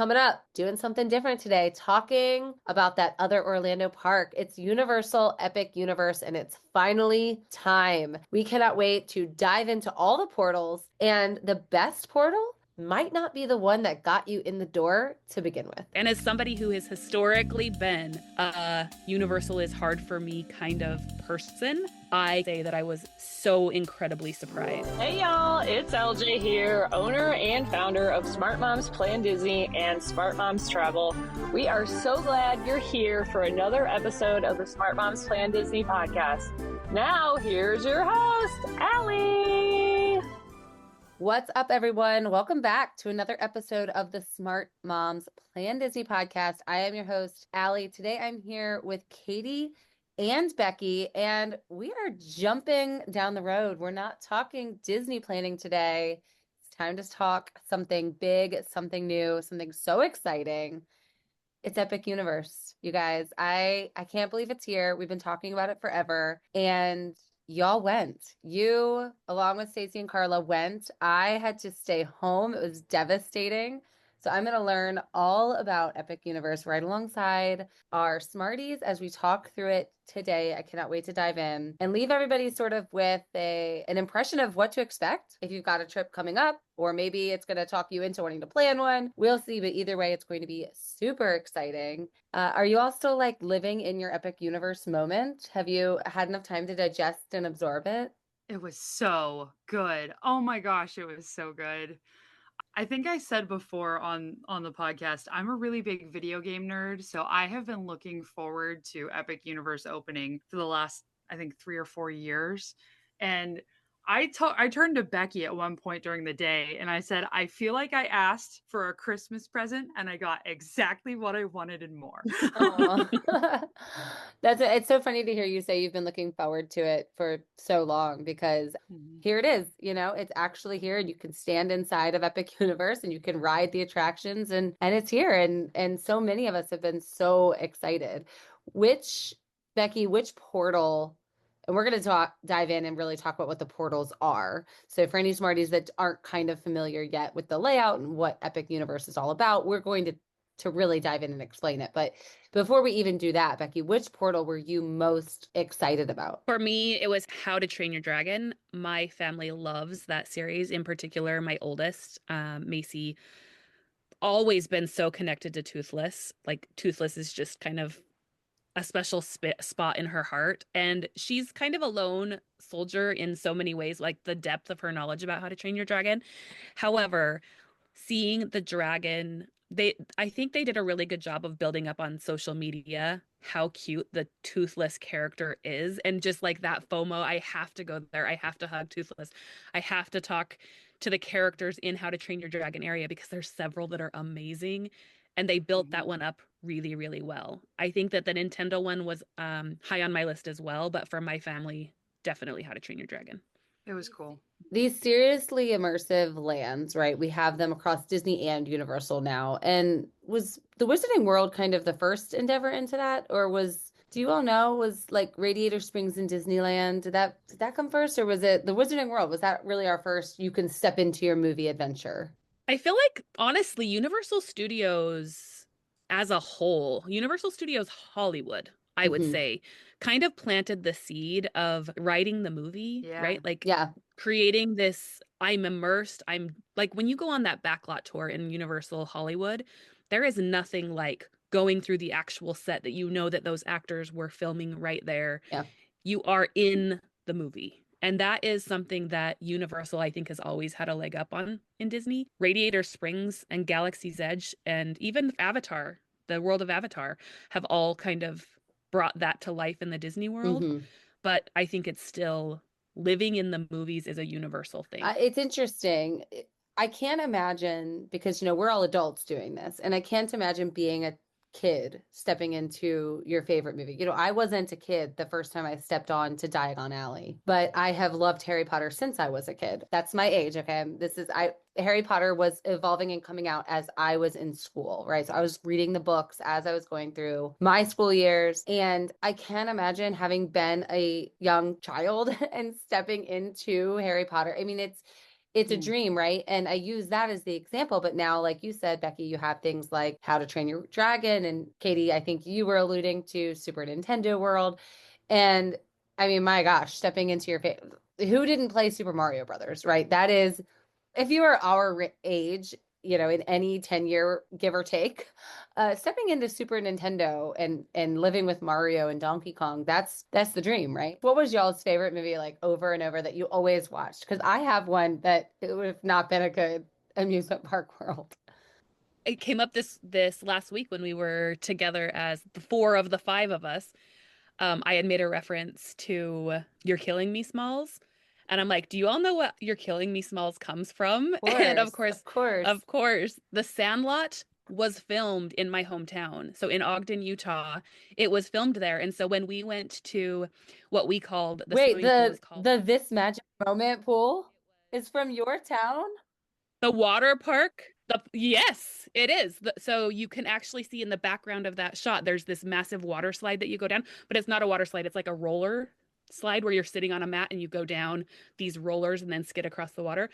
coming up, doing something different today, talking about that other Orlando park. It's Universal Epic Universe, and it's finally time. We cannot wait to dive into all the portals, and the best portal might not be the one that got you in the door to begin with. And as somebody who has historically been a Universal is hard for me kind of person, I say that I was so incredibly surprised. Hey y'all, it's LJ here, owner and founder of Smart Moms Plan Disney and Smart Moms Travel. We are so glad you're here for another episode of the Smart Moms Plan Disney podcast. Now, here's your host, Aly. What's up, everyone? Welcome back to another episode of the Smart Moms Plan Disney podcast. I am your host, Aly. Today, I'm here with Katie and Becki, and we are jumping down the road. We're not talking Disney planning today. It's time to talk something big, something new, something so exciting. It's Epic Universe, you guys. I can't believe it's here. We've been talking about it forever, and y'all went. You, along with Stacy and Carla, went. I had to stay home. It was devastating. So I'm going to learn all about Epic Universe right alongside our Smarties as we talk through it today. I cannot wait to dive in and leave everybody sort of with an impression of what to expect if you've got a trip coming up, or maybe it's going to talk you into wanting to plan one. We'll see, but either way, it's going to be super exciting. Are you all still like living in your Epic Universe moment? Have you had enough time to digest and absorb it? It was so good. Oh my gosh, it was so good. I think I said before on the podcast, I'm a really big video game nerd, so I have been looking forward to Epic Universe opening for the last, I think, 3 or 4 years. And I turned to Becki at one point during the day and I said, I feel like I asked for a Christmas present and I got exactly what I wanted and more. It's so funny to hear you say you've been looking forward to it for so long, because here it is, it's actually here, and you can stand inside of Epic Universe and you can ride the attractions, and it's here. And so many of us have been so excited. Becki, which portal? And we're going to dive in and really talk about what the portals are. So for any Smarties that aren't kind of familiar yet with the layout and what Epic Universe is all about, we're going to really dive in and explain it. But before we even do that, Becki, which portal were you most excited about? For me, it was How to Train Your Dragon. My family loves that series. In particular, my oldest, Macy, always been so connected to Toothless. Like, Toothless is just kind of a special spot in her heart, and she's kind of a lone soldier in so many ways, like the depth of her knowledge about How to Train Your Dragon. However, seeing the dragon, I think they did a really good job of building up on social media how cute the Toothless character is, and just like that FOMO, I have to go there, I have to hug Toothless, I have to talk to the characters in How to Train Your Dragon area, because there's several that are amazing, and they built that one up really, really well. I think that the Nintendo one was high on my list as well, but for my family, definitely How to Train Your Dragon. It was cool. These seriously immersive lands, right? We have them across Disney and Universal now. And was the Wizarding World kind of the first endeavor into that? Or do you all know, was like Radiator Springs in Disneyland, did that come first? Or was it the Wizarding World? Was that really our first, you can step into your movie adventure? I feel like, honestly, Universal Studios as a whole, Universal Studios Hollywood, I would say, kind of planted the seed of writing the movie, right? Like, creating this, I'm immersed. I'm like, when you go on that backlot tour in Universal Hollywood, there is nothing like going through the actual set that that those actors were filming right there. Yeah. You are in the movie. And that is something that Universal, I think, has always had a leg up on in Disney. Radiator Springs and Galaxy's Edge and even Avatar, the world of Avatar, have all kind of brought that to life in the Disney world. But I think it's still, living in the movies is a Universal thing. It's interesting. I can't imagine, because, we're all adults doing this, and I can't imagine being a kid stepping into your favorite movie. I wasn't a kid the first time I stepped on to Diagon Alley, but I have loved Harry Potter since I was a kid. That's my age. Okay. Harry Potter was evolving and coming out as I was in school, right? So I was reading the books as I was going through my school years. And I can't imagine having been a young child and stepping into Harry Potter. I mean, it's a dream, right? And I use that as the example. But now, like you said, Becki, you have things like How to Train Your Dragon. And Katie, I think you were alluding to Super Nintendo World. And I mean, my gosh, stepping into your face, who didn't play Super Mario Brothers, right? That is, if you are our age, in any 10-year give or take, stepping into Super Nintendo and living with Mario and Donkey Kong, that's the dream, right? What was y'all's favorite movie, like over and over, that you always watched? Because I have one that it would have not been a good amusement park world. It came up this last week when we were together as the four of the five of us. I had made a reference to You're Killing Me, Smalls. And I'm like, do you all know what You're Killing Me, Smalls comes from? And Of course. of course, The Sandlot was filmed in my hometown. So in Ogden, Utah, it was filmed there. And so when we went to what we called the Wait, swimming pool is called the This Magic Moment pool is from your town? the water park. Yes, it is. So you can actually see in the background of that shot, there's this massive water slide that you go down, but it's not a water slide. It's like a roller slide where you're sitting on a mat and you go down these rollers and then skid across the water.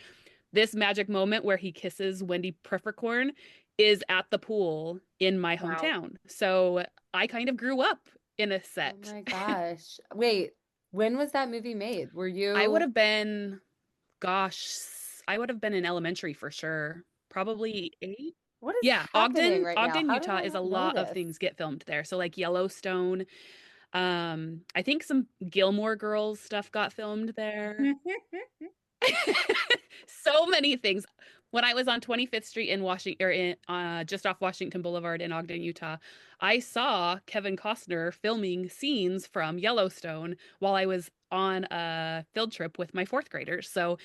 This magic moment where he kisses Wendy Peppercorn is at the pool in my hometown. Wow. So I kind of grew up in a set. Oh my gosh. Wait, when was that movie made? Were you? I would have been, gosh, I would have been in elementary for sure. Probably 8. What is happening right now? Ogden, Utah is a lot of things get filmed there. So like Yellowstone. I think some Gilmore Girls stuff got filmed there. So many things. When I was on 25th Street in Washington, or in just off Washington Boulevard in Ogden, Utah, I saw Kevin Costner filming scenes from Yellowstone while I was on a field trip with my 4th graders. So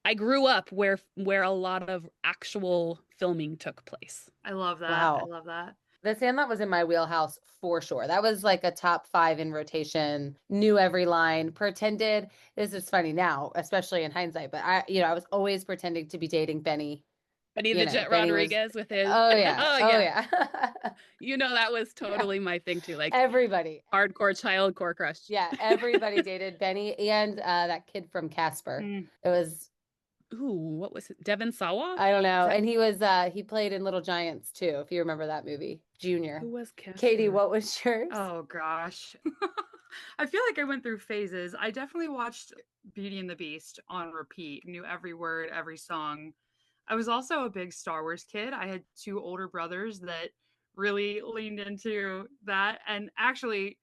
I grew up where a lot of actual filming took place. I love that. Wow. I love that. The Sandlot was in my wheelhouse for sure. That was like a top 5 in rotation, knew every line, pretended. This is funny now, especially in hindsight, but I was always pretending to be dating Benny. Benny the Jet Rodriguez with his. Oh yeah. Oh yeah. That was totally my thing too. Like everybody. Hardcore childcore crush. Yeah, everybody dated Benny and that kid from Casper. It was. Ooh, what was it? Devon Sawa? I don't know. And he played in Little Giants too, if you remember that movie. Junior. Who was Casper? Katie, what was yours? Oh gosh. I feel like I went through phases. I definitely watched Beauty and the Beast on repeat, knew every word, every song. I was also a big Star Wars kid. I had 2 older brothers that really leaned into that. And actually,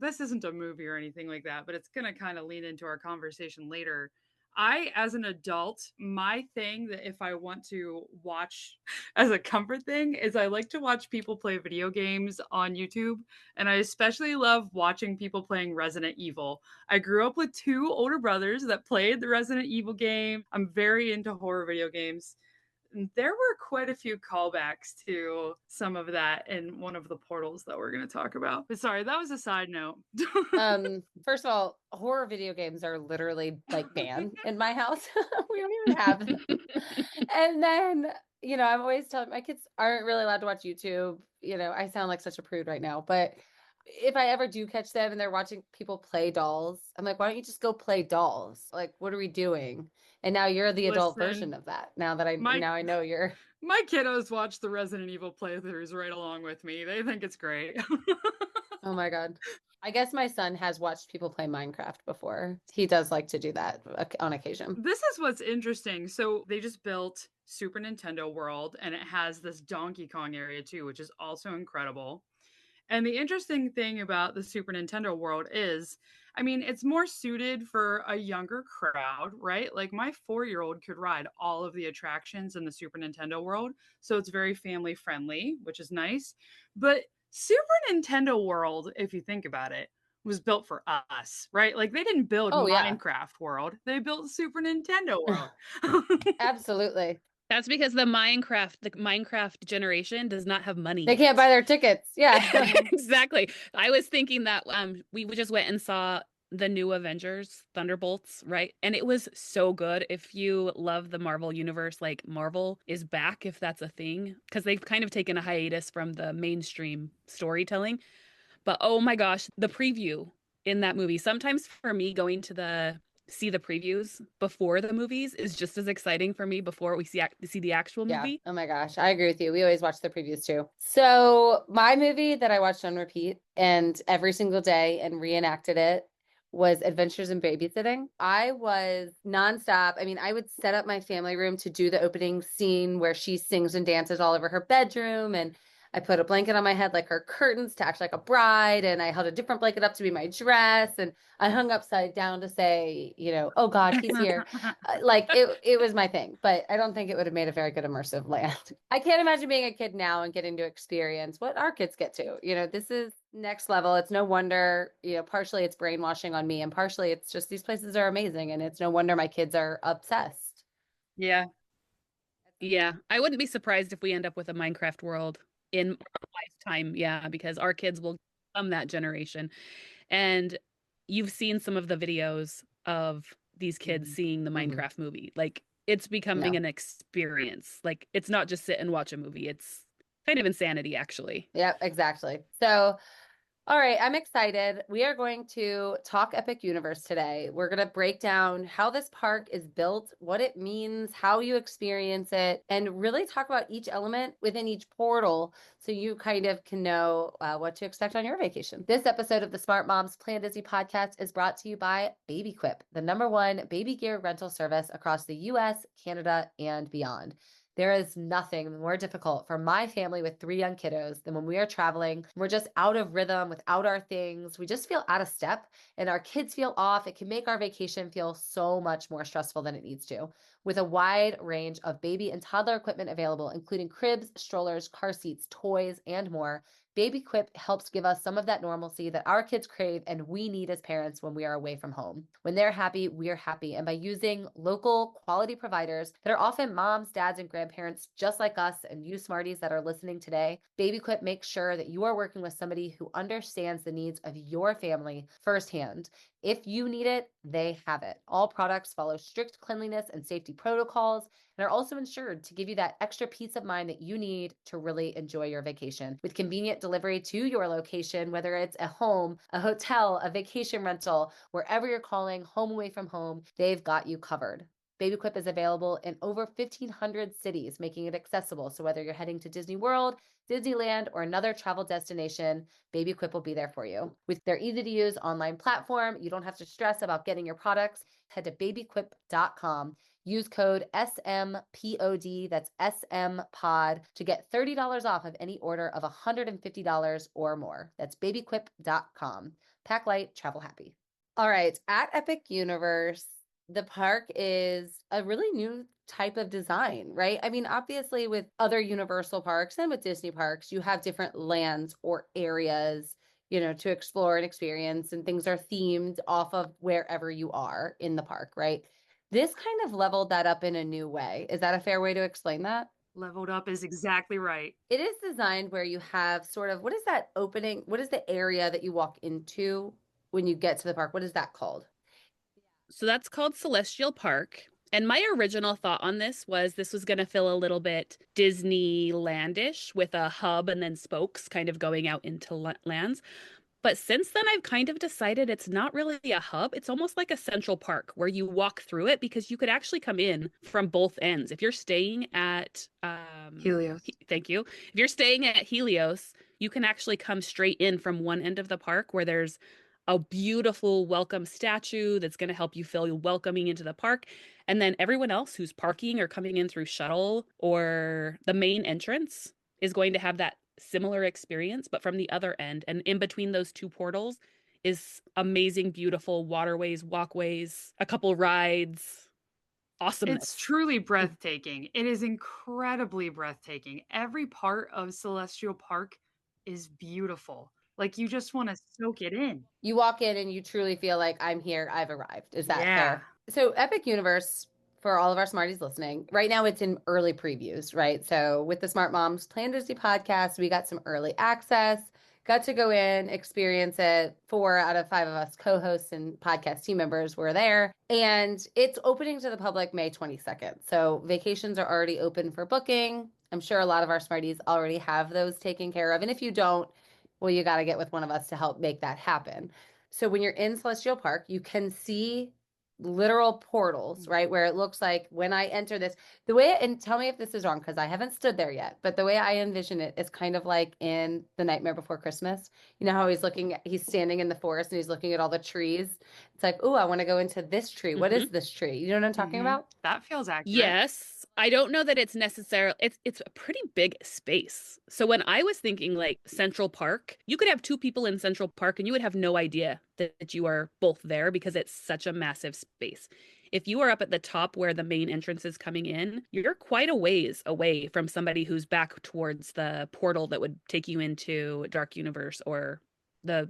this isn't a movie or anything like that, but it's going to kind of lean into our conversation later. As an adult, my thing that if I want to watch as a comfort thing is I like to watch people play video games on YouTube. And I especially love watching people playing Resident Evil. I grew up with 2 older brothers that played the Resident Evil game. I'm very into horror video games. And there were quite a few callbacks to some of that in one of the portals that we're going to talk about. But sorry, that was a side note. First of all, horror video games are literally like banned in my house. We don't even have them. And then, I'm always telling my kids aren't really allowed to watch YouTube. I sound like such a prude right now, but if I ever do catch them and they're watching people play dolls, I'm like, why don't you just go play dolls? Like, what are we doing? And now you're the adult version of that. Now that I know you're. My kiddos watch the Resident Evil playthroughs right along with me. They think it's great. Oh my God. I guess my son has watched people play Minecraft before. He does like to do that on occasion. This is what's interesting. So they just built Super Nintendo World, and it has this Donkey Kong area too, which is also incredible. And the interesting thing about the Super Nintendo World is, it's more suited for a younger crowd, right? Like my 4-year-old could ride all of the attractions in the Super Nintendo World. So it's very family friendly, which is nice. But Super Nintendo World, if you think about it, was built for us, right? Like they didn't build Minecraft World. They built Super Nintendo World. Absolutely. That's because the Minecraft generation does not have money. They can't buy their tickets. Yeah. Exactly. I was thinking that we just went and saw the new Avengers Thunderbolts, right? And it was so good. If you love the Marvel universe, like Marvel is back, if that's a thing, because they've kind of taken a hiatus from the mainstream storytelling. But oh my gosh, the preview in that movie. Sometimes for me, going to the see the previews before the movies is just as exciting for me before we see the actual movie. Oh my gosh, I agree with you. We always watch the previews too. So my movie that I watched on repeat and every single day and reenacted it was Adventures in Babysitting. I was nonstop. I mean, I would set up my family room to do the opening scene where she sings and dances all over her bedroom, and I put a blanket on my head like her curtains to act like a bride, and I held a different blanket up to be my dress, and I hung upside down to say, oh God, he's here. Like it was my thing, but I don't think it would have made a very good immersive land. I can't imagine being a kid now and getting to experience what our kids get to. This is next level. It's no wonder, partially it's brainwashing on me, and partially it's just these places are amazing, and it's no wonder my kids are obsessed. Yeah. Yeah. I wouldn't be surprised if we end up with a Minecraft world in our lifetime. Yeah, because our kids will become that generation. And you've seen some of the videos of these kids seeing the Minecraft movie. Like it's becoming an experience. Like it's not just sit and watch a movie. It's kind of insanity, actually. Yep, exactly. So all right, I'm excited. We are going to talk Epic Universe today. We're going to break down how this park is built, what it means, how you experience it, and really talk about each element within each portal so you kind of can know what to expect on your vacation. This episode of the Smart Moms Plan Disney podcast is brought to you by BabyQuip, the #1 baby gear rental service across the US, Canada, and beyond. There is nothing more difficult for my family with 3 young kiddos than when we are traveling. We're just out of rhythm without our things. We just feel out of step and our kids feel off. It can make our vacation feel so much more stressful than it needs to. With a wide range of baby and toddler equipment available, including cribs, strollers, car seats, toys, and more, BabyQuip helps give us some of that normalcy that our kids crave and we need as parents when we are away from home. When they're happy, we're happy. And by using local quality providers that are often moms, dads, and grandparents just like us and you smarties that are listening today, BabyQuip makes sure that you are working with somebody who understands the needs of your family firsthand. If you need it, they have it. All products follow strict cleanliness and safety protocols and are also insured to give you that extra peace of mind that you need to really enjoy your vacation. With convenient delivery to your location, whether it's a home, a hotel, a vacation rental, wherever you're calling, home away from home, they've got you covered. BabyQuip is available in over 1,500 cities, making it accessible. So whether you're heading to Disney World, Disneyland, or another travel destination, BabyQuip will be there for you. With their easy-to-use online platform, you don't have to stress about getting your products. Head to babyquip.com. Use code SMPOD, that's SMPOD, to get $30 off of any order of $150 or more. That's babyquip.com. Pack light, travel happy. All right, at Epic Universe, the park is a really new type of design, right? I mean, obviously with other Universal parks and with Disney parks, you have different lands or areas, to explore and experience, and things are themed off of wherever you are in the park, right? This kind of leveled that up in a new way. Is that a fair way to explain that? Leveled up is exactly right. It is designed where you have sort of, what is that opening? What is the area that you walk into when you get to the park? What is that called? So that's called Celestial Park. And my original thought on this was going to feel a little bit Disneylandish with a hub and then spokes kind of going out into lands. But since then, I've kind of decided it's not really a hub. It's almost like a central park where you walk through it because you could actually come in from both ends. If you're staying at Helios. Thank you. If you're staying at Helios, you can actually come straight in from one end of the park where there's a beautiful welcome statue that's going to help you feel welcoming into the park. And then everyone else who's parking or coming in through shuttle or the main entrance is going to have that similar experience, but from the other end. And in between those two portals is amazing, beautiful waterways, walkways, a couple rides. Awesomeness. It's truly breathtaking. It is incredibly breathtaking. Every part of Celestial Park is beautiful. Like you just want to soak it in. You walk in and you truly feel like I'm here, I've arrived. Is that fair? Yeah. So Epic Universe, for all of our smarties listening, right now it's in early previews, right? So with the Smart Moms Plan Disney podcast, we got some early access, got to go in, experience it. 4 out of 5 of us co-hosts and podcast team members were there. And it's opening to the public May 22nd. So vacations are already open for booking. I'm sure a lot of our smarties already have those taken care of. And if you don't, well, you got to get with one of us to help make that happen. So when you're in Celestial Park, you can see literal portals, right? Where it looks like when I enter this, the way, and tell me if this is wrong, because I haven't stood there yet, but the way I envision it is kind of like in The Nightmare Before Christmas. You know how he's standing in the forest and he's looking at all the trees. It's like, oh, I want to go into this tree. What is this tree? You know what I'm talking about? That feels accurate. Yes. I don't know that it's necessarily it's a pretty big space. So when I was thinking like Central Park, you could have two people in Central Park and you would have no idea that you are both there because it's such a massive space. If you are up at the top where the main entrance is coming in, you're quite a ways away from somebody who's back towards the portal that would take you into Dark Universe or the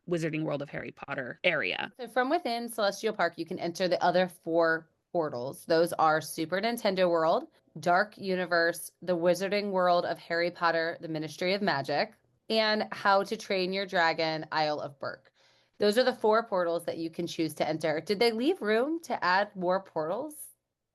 Wizarding World of Harry Potter area. So from within Celestial Park, you can enter the other 4 portals. Those are Super Nintendo World, Dark Universe, the Wizarding World of Harry Potter, the Ministry of Magic, and How to Train Your Dragon, Isle of Berk. Those are the 4 portals that you can choose to enter. Did they leave room to add more portals?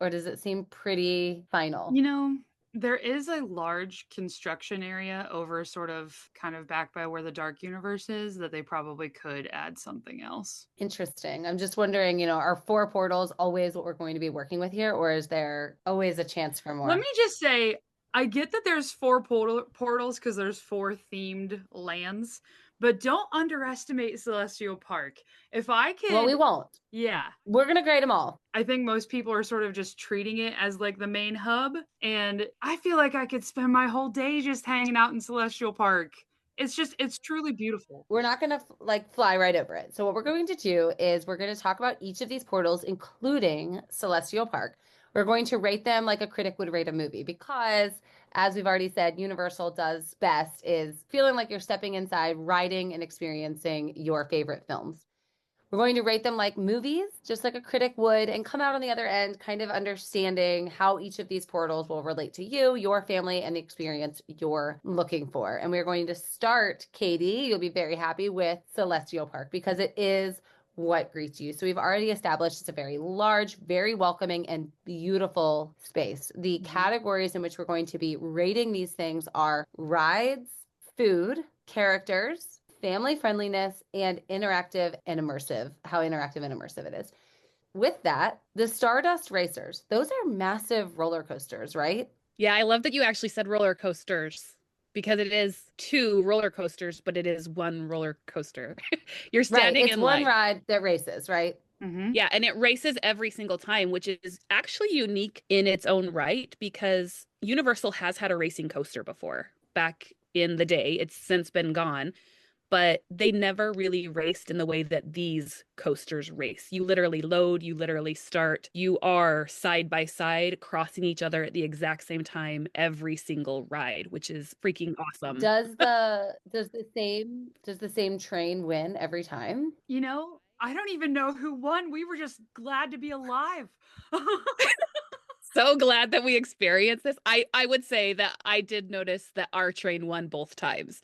Or does it seem pretty final? You know, there is a large construction area over sort of kind of back by where the Dark Universe is that they probably could add something else. Interesting. I'm just wondering, are 4 portals always what we're going to be working with here, or is there always a chance for more? Let me just say, I get that there's 4 portals because there's 4 themed lands, but don't underestimate Celestial Park. If I could... Well, we won't. Yeah. We're going to grade them all. I think most people are sort of just treating it as like the main hub, and I feel like I could spend my whole day just hanging out in Celestial Park. It's truly beautiful. We're not going to fly right over it. So what we're going to do is we're going to talk about each of these portals, including Celestial Park. We're going to rate them like a critic would rate a movie because, as we've already said, Universal does best is feeling like you're stepping inside, riding and experiencing your favorite films. We're going to rate them like movies, just like a critic would, and come out on the other end kind of understanding how each of these portals will relate to you, your family, and the experience you're looking for. And we're going to start, Katie, you'll be very happy with Celestial Park because it is what greets you. So we've already established it's a very large, very welcoming, and beautiful space. The categories in which we're going to be rating these things are rides, food, characters, family friendliness, and interactive and immersive, how interactive and immersive it is. With that, the Stardust Racers, those are massive roller coasters, right? Yeah, I love that you actually said roller coasters because it is 2 roller coasters, but it is 1 roller coaster. You're standing it's in one line. ride that races, right? Mm-hmm. Yeah, and it races every single time, which is actually unique in its own right because Universal has had a racing coaster before back in the day. It's since been gone. But they never really raced in the way that these coasters race. You literally load, you literally start, you are side by side crossing each other at the exact same time every single ride, which is freaking awesome. Does the same train win every time? You know, I don't even know who won. We were just glad to be alive. So glad that we experienced this. I would say that I did notice that our train won both times.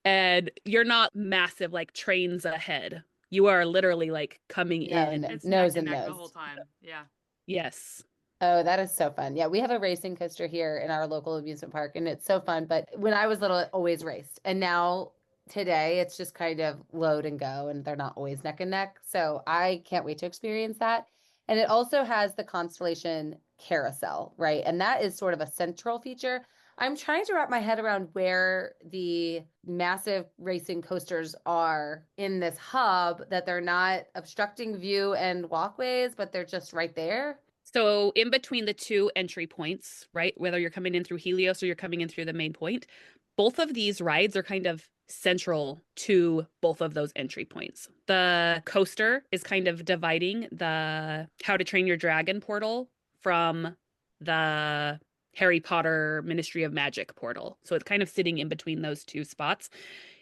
And you're not massive like trains ahead. You are literally like coming in. It's nose neck and neck nose the whole time. Yeah. Yes. Oh, that is so fun. Yeah, we have a racing coaster here in our local amusement park, and it's so fun. But when I was little, it always raced. And now today, it's just kind of load and go, and they're not always neck and neck. So I can't wait to experience that. And it also has the Constellation Carousel, right? And that is sort of a central feature. I'm trying to wrap my head around where the massive racing coasters are in this hub, that they're not obstructing view and walkways, but they're just right there. So in between the 2 entry points, right, whether you're coming in through Helios or you're coming in through the main point, both of these rides are kind of central to both of those entry points. The coaster is kind of dividing the How to Train Your Dragon portal from the Harry Potter Ministry of Magic portal. So it's kind of sitting in between those 2 spots.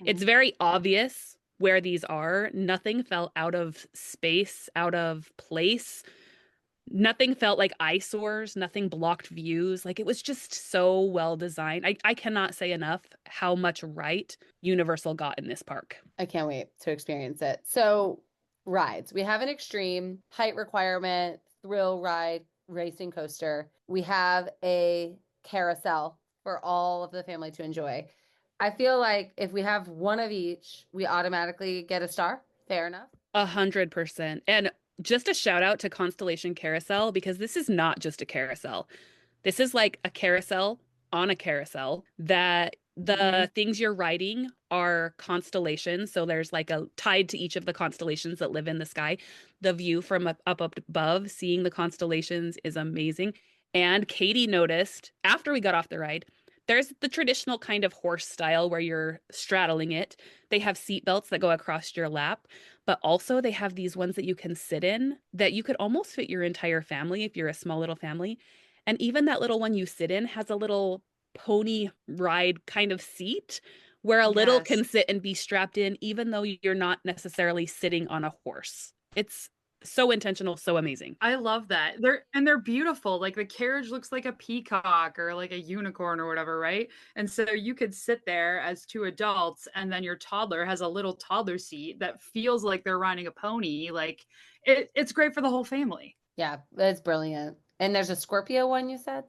It's very obvious where these are. Nothing felt out of space, out of place. Nothing felt like eyesores, nothing blocked views. Like it was just so well designed. I cannot say enough how much right Universal got in this park. I can't wait to experience it. So rides, we have an extreme height requirement, thrill ride, racing coaster. We have a carousel for all of the family to enjoy. I feel like if we have one of each, we automatically get a star. Fair enough. 100%. And just a shout out to Constellation Carousel because this is not just a carousel. This is like a carousel on a carousel that Mhm. the things you're riding are constellations. So there's like a tied to each of the constellations that live in the sky. The view from up above, seeing the constellations is amazing. And Katie noticed after we got off the ride, there's the traditional kind of horse style where you're straddling it. They have seat belts that go across your lap, but also they have these ones that you can sit in that you could almost fit your entire family if you're a small little family. And even that little one you sit in has a little pony ride kind of seat where a little Yes. can sit and be strapped in, even though you're not necessarily sitting on a horse. It's so intentional, so amazing. I love that. They're beautiful. Like the carriage looks like a peacock or like a unicorn or whatever, right? And so you could sit there as two adults and then your toddler has a little toddler seat that feels like they're riding a pony. Like it's great for the whole family. Yeah, that's brilliant. And there's a Scorpio one you said?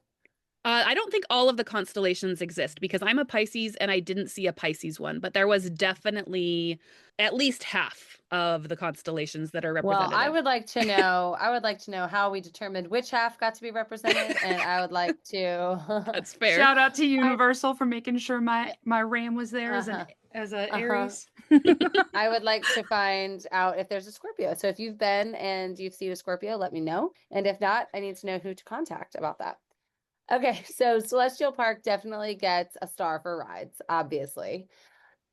I don't think all of the constellations exist because I'm a Pisces and I didn't see a Pisces one, but there was definitely at least half of the constellations that are Well, I representative. would like to know how we determined which half got to be represented, and I would like to That's fair. Shout out to I Universal for making sure my ram was there uh-huh. as a Uh-huh. Aries. I would like to find out if there's a Scorpio. So if you've been and you've seen a Scorpio, let me know. And if not, I need to know who to contact about that. Okay, so Celestial Park definitely gets a star for rides, obviously.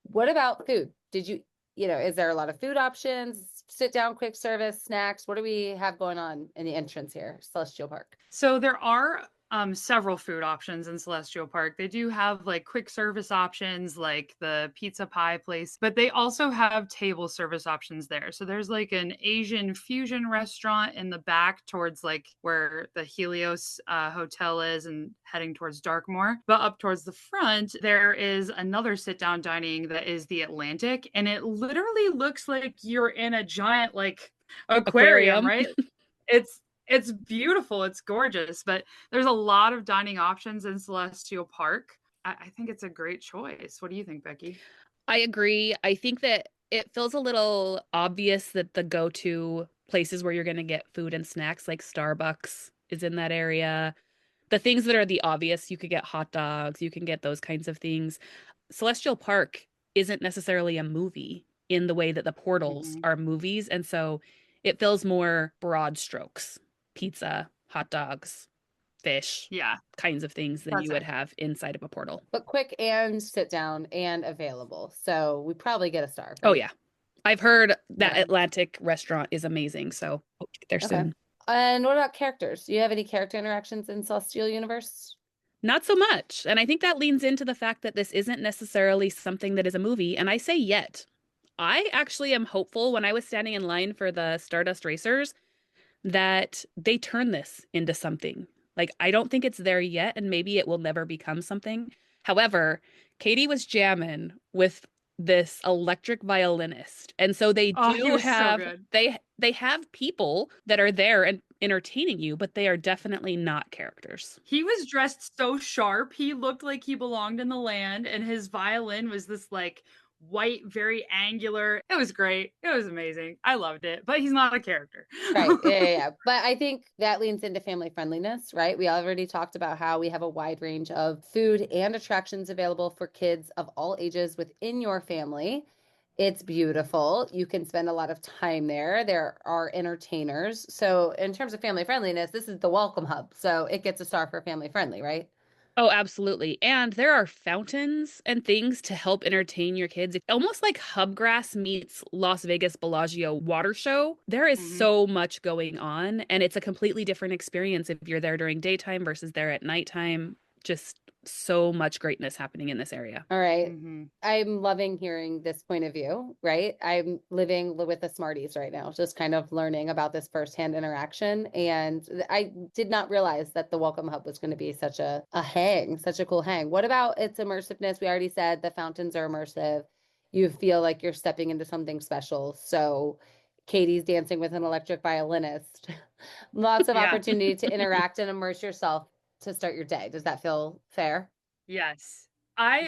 What about food? Did you, is there a lot of food options, sit down, quick service, snacks? What do we have going on in the entrance here, Celestial Park? So there are several food options in Celestial Park. They do have like quick service options like the pizza pie place, but they also have table service options there. So there's like an Asian fusion restaurant in the back towards like where the Helios Hotel is and heading towards Darkmoor. But up towards the front, there is another sit down dining that is the Atlantic. And it literally looks like you're in a giant like aquarium, Aquarium. right? It's beautiful, it's gorgeous, but there's a lot of dining options in Celestial Park. I think it's a great choice. What do you think, Becki? I agree. I think that it feels a little obvious that the go-to places where you're going to get food and snacks, like Starbucks, is in that area. The things that are the obvious, you could get hot dogs, you can get those kinds of things. Celestial Park isn't necessarily a movie in the way that the portals Mhm. are movies. And so it feels more broad strokes pizza, hot dogs, fish, Yeah, kinds of things than you that's would it. have inside of a portal. But quick and sit down and available. So we probably get a star, Oh, right? yeah. I've heard that Okay. Atlantic restaurant is amazing. So hope to get there Okay. soon. And what about characters? Do you have any character interactions in Celestial Universe? Not so much. And I think that leans into the fact that this isn't necessarily something that is a movie. And I say yet. I actually am hopeful when I was standing in line for the Stardust Racers that they turn this into something. Like, I don't think it's there yet, and maybe it will never become something. However, Katie was jamming with this electric violinist. And so they Oh, he do was so have good. they have people that are there and entertaining you, but they are definitely not characters. He was dressed so sharp. He looked like he belonged in the land, and his violin was this like white, very angular. It was great. It was amazing. I loved it, but he's not a character. Right. Yeah. But I think that leans into family friendliness, right? We already talked about how we have a wide range of food and attractions available for kids of all ages within your family. It's beautiful. You can spend a lot of time there. There are entertainers. So, in terms of family friendliness, this is the welcome hub. So, it gets a star for family friendly, right? Oh, absolutely. And there are fountains and things to help entertain your kids. It's almost like Hubgrass meets Las Vegas Bellagio water show. There is Mhm. so much going on, and it's a completely different experience if you're there during daytime versus there at nighttime. Just so much greatness happening in this area. All right. Mhm. I'm loving hearing this point of view, right? I'm living with the Smarties right now, just kind of learning about this firsthand interaction. And I did not realize that the Welcome Hub was going to be such a hang, such a cool hang. What about its immersiveness? We already said the fountains are immersive. You feel like you're stepping into something special. So Katie's dancing with an electric violinist. Lots of Yeah. opportunity to interact and immerse yourself to start your day. Does that feel fair? Yes.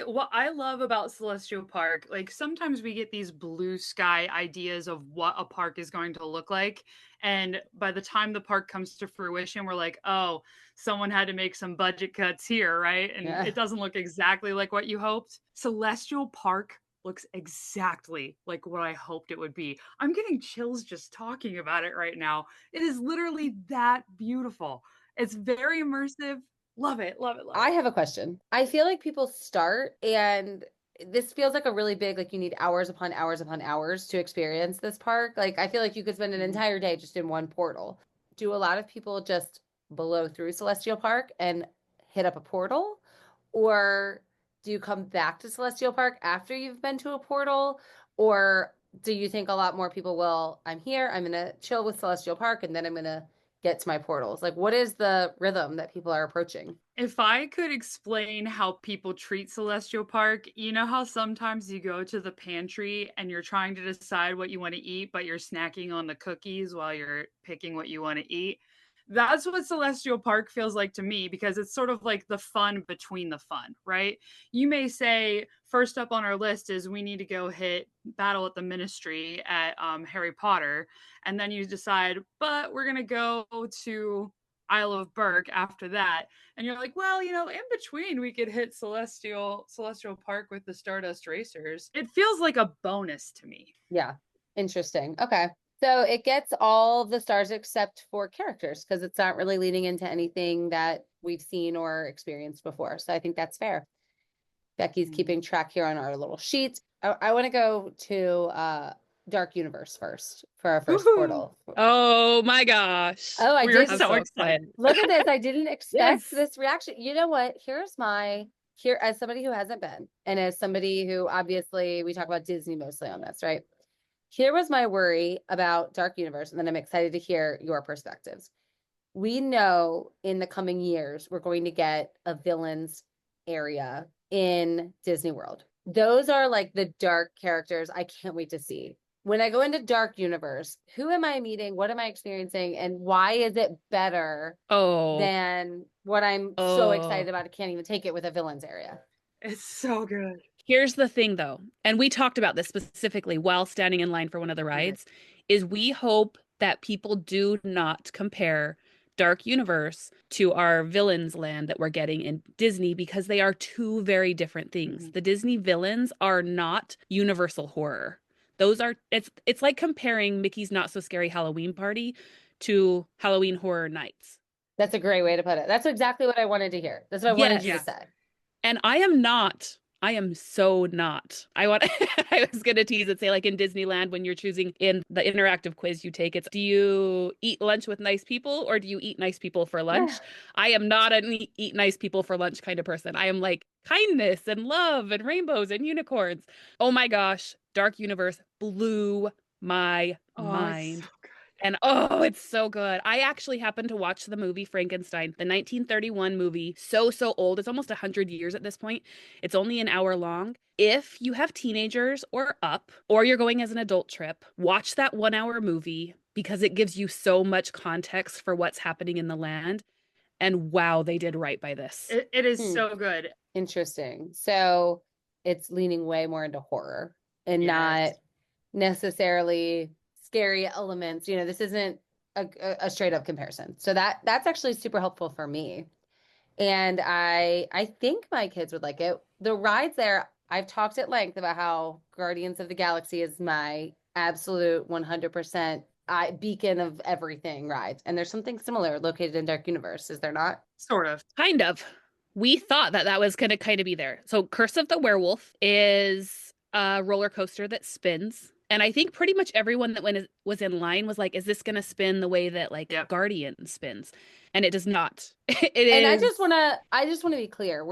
What I love about Celestial Park, like sometimes we get these blue sky ideas of what a park is going to look like. And by the time the park comes to fruition, we're like, oh, someone had to make some budget cuts here, right? And Yeah. it doesn't look exactly like what you hoped. Celestial Park looks exactly like what I hoped it would be. I'm getting chills just talking about it right now. It is literally that beautiful. It's very immersive. Love it, love it, love I it. have a question. I feel like people start and this feels like a really big, like you need hours upon hours upon hours to experience this park. Like I feel like you could spend an Mhm. entire day just in one portal. Do a lot of people just blow through Celestial Park and hit up a portal? Or do you come back to Celestial Park after you've been to a portal? Or do you think a lot more people will, I'm here, I'm gonna chill with Celestial Park, and then I'm gonna get to my portals? Like, what is the rhythm that people are approaching? If I could explain how people treat Celestial Park, you know how sometimes you go to the pantry and you're trying to decide what you want to eat, but you're snacking on the cookies while you're picking what you want to eat? That's what Celestial Park feels like to me because it's sort of like the fun between the fun, right? You may say, first up on our list is we need to go hit Battle at the Ministry at Harry Potter. And then you decide, but we're going to go to Isle of Berk after that. And you're like, well, in between we could hit Celestial Park with the Stardust Racers. It feels like a bonus to me. Yeah. Interesting. Okay. So it gets all the stars except for characters because it's not really leading into anything that we've seen or experienced before. So I think that's fair. Becky's keeping track here on our little sheet. I want to go to Dark Universe first for our first Woohoo! portal. Oh my gosh. Oh, I We are did. I'm so so excited. excited. Look at this. I didn't expect Yes. this reaction. You know what? Here as somebody who hasn't been, and as somebody who obviously we talk about Disney mostly on this, right? Here was my worry about Dark Universe, and then I'm excited to hear your perspectives. We know in the coming years we're going to get a villains area in Disney World. Those are like the dark characters I can't wait to see. When I go into Dark Universe, who am I meeting? What am I experiencing? And why is it better Oh, than what I'm so excited about? I can't even take it with a villains area. It's so good. here's the thing though, and we talked about this specifically while standing in line for one of the rides, is we hope that people do not compare Dark Universe to our villains land that we're getting in Disney because they are two very different things. The Disney villains are not universal horror. Those are it's like comparing Mickey's Not So Scary Halloween Party to Halloween Horror Nights. That's a great way to put it. That's exactly what I wanted to hear. That's what I wanted you to Yes. say. And I am so not. I was gonna tease and say, like in Disneyland, when you're choosing in the interactive quiz you take, it's do you eat lunch with nice people or do you eat nice people for lunch? I am not an eat nice people for lunch kind of person. I am like kindness and love and rainbows and unicorns. Oh my gosh, Dark Universe blew my mind. So good. And oh, it's so good. I actually happened to watch the movie Frankenstein, the 1931 movie. So old. It's almost 100 years at this point. It's only an hour long. If you have teenagers or up, or you're going as an adult trip, watch that 1 hour movie because it gives you so much context for what's happening in the land. And wow, they did right by this. It is so good. Interesting. So it's leaning way more into horror and not necessarily scary elements. This isn't a straight up comparison. So that's actually super helpful for me. And I think my kids would like it. The rides there, I've talked at length about how Guardians of the Galaxy is my absolute 100% beacon of everything ride. And there's something similar located in Dark Universe, is there not? Sort of. Kind of. We thought that was going to kind of be there. So Curse of the Werewolf is a roller coaster that spins. And I think pretty much everyone that was in line was like, is this going to spin the way that Guardian spins? And it does not. And I just want to be clear.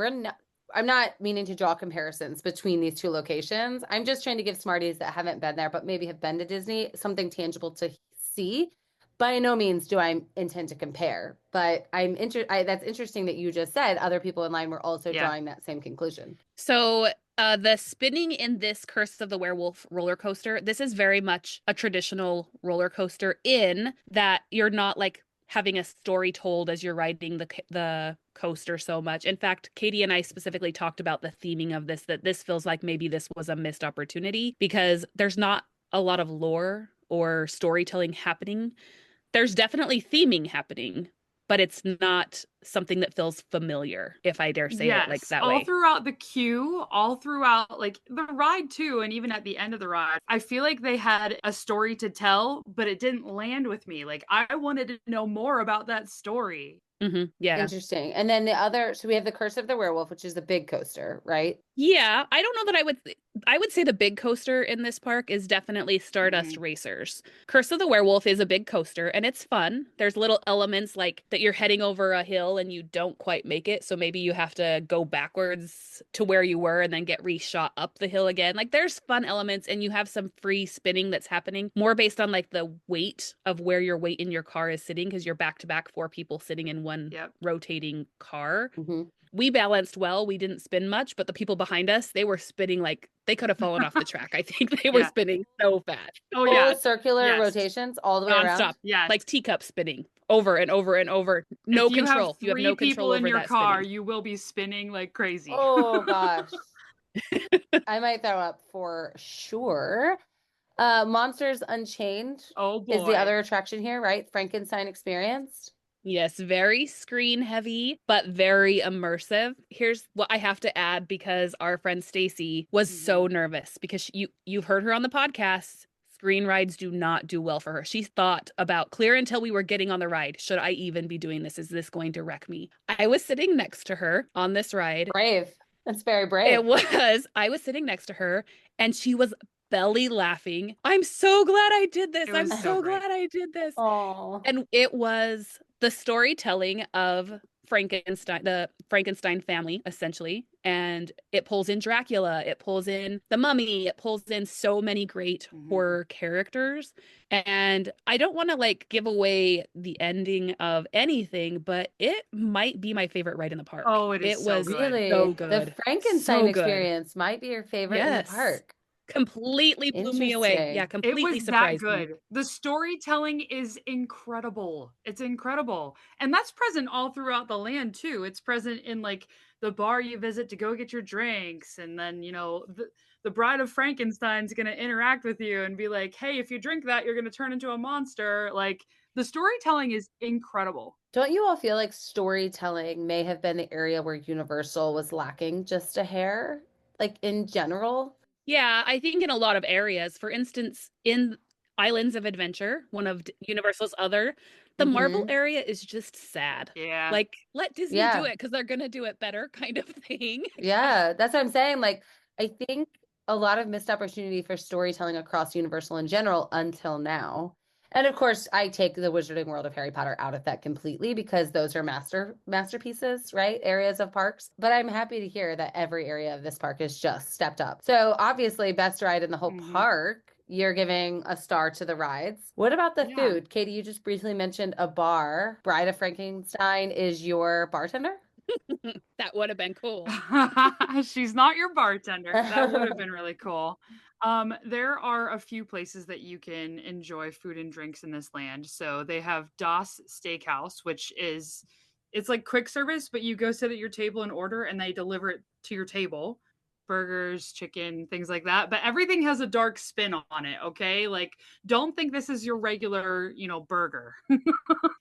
I'm not meaning to draw comparisons between these two locations. I'm just trying to give smarties that haven't been there, but maybe have been to Disney, something tangible to see. By no means do I intend to compare, but that's interesting that you just said other people in line were also drawing that same conclusion. So the spinning in this Curse of the Werewolf roller coaster, this is very much a traditional roller coaster in that you're not like having a story told as you're riding the coaster so much. In fact, Katie and I specifically talked about the theming of this, that this feels like maybe this was a missed opportunity because there's not a lot of lore or storytelling happening. There's definitely theming happening, but it's not something that feels familiar, if I dare say it like Yes, that all way. throughout the queue, all throughout like the ride too, and even at the end of the ride, I feel like they had a story to tell, but it didn't land with me. Like I wanted to know more about that story. Yeah. Interesting. And then the other, so we have the Curse of the Werewolf, which is the big coaster, right? Yeah, I don't know that I would say the big coaster in this park is definitely Stardust Racers. Curse of the Werewolf is a big coaster and it's fun. There's little elements like that you're heading over a hill and you don't quite make it, so maybe you have to go backwards to where you were and then get reshot up the hill again. Like there's fun elements and you have some free spinning that's happening more based on like the weight of where your weight in your car is sitting because you're back to back 4 people sitting in one rotating car. We balanced well. We didn't spin much, but the people behind us, they were spinning like they could have fallen off the track. I think they were spinning so fast. Oh Full yeah. circular rotations all the way around. Nonstop. Yes. Like teacup spinning over and over and over. No If you control. have You have no three control people in over your that car, spinning. you will be spinning like crazy. Oh gosh. I might throw up for sure. Monsters Unchained Oh boy. is the other attraction here, right? Frankenstein Experience. Yes, very screen heavy, but very immersive. Here's what I have to add because our friend Stacy was so nervous because you've heard her on the podcast. Screen rides do not do well for her. She thought about clear until we were getting on the ride. Should I even be doing this? Is this going to wreck me? I was sitting next to her on this ride. Brave. That's very brave. It was. I was sitting next to her and she was belly laughing. I'm so glad I did this. I'm so glad I did this. Oh. And it was the storytelling of Frankenstein, the Frankenstein family, essentially. And it pulls in Dracula, it pulls in the Mummy, it pulls in so many great horror characters. And I don't want to like give away the ending of anything, but it might be my favorite ride in the park. Oh, it is was really so good. The Frankenstein experience might be your favorite in the park. Completely blew me away. Yeah, completely surprised that good. me. The storytelling is incredible. It's incredible. And that's present all throughout the land too. It's present in like the bar you visit to go get your drinks. And then, you know, the bride of Frankenstein's going to interact with you and be like, hey, if you drink that, you're going to turn into a monster. Like the storytelling is incredible. Don't you all feel like storytelling may have been the area where Universal was lacking just a hair, like in general? Yeah, I think in a lot of areas, for instance, in Islands of Adventure, one of Universal's other, the Marvel area is just sad. Yeah. Like, let Disney do it because they're going to do it better kind of thing. Yeah, that's what I'm saying. Like, I think a lot of missed opportunity for storytelling across Universal in general until now. And of course, I take the Wizarding World of Harry Potter out of that completely because those are masterpieces, right? Areas of parks. But I'm happy to hear that every area of this park is just stepped up. So obviously, best ride in the whole park. You're giving a star to the rides. What about the food? Katie, you just briefly mentioned a bar. Bride of Frankenstein is your bartender? That would have been cool. She's not your bartender. That would have been really cool. There are a few places that you can enjoy food and drinks in this land. So they have Das Steakhouse, which is, it's like quick service, but you go sit at your table and order and they deliver it to your table. Burgers, chicken, things like that. But everything has a dark spin on it, okay? Like, don't think this is your regular, you know, burger.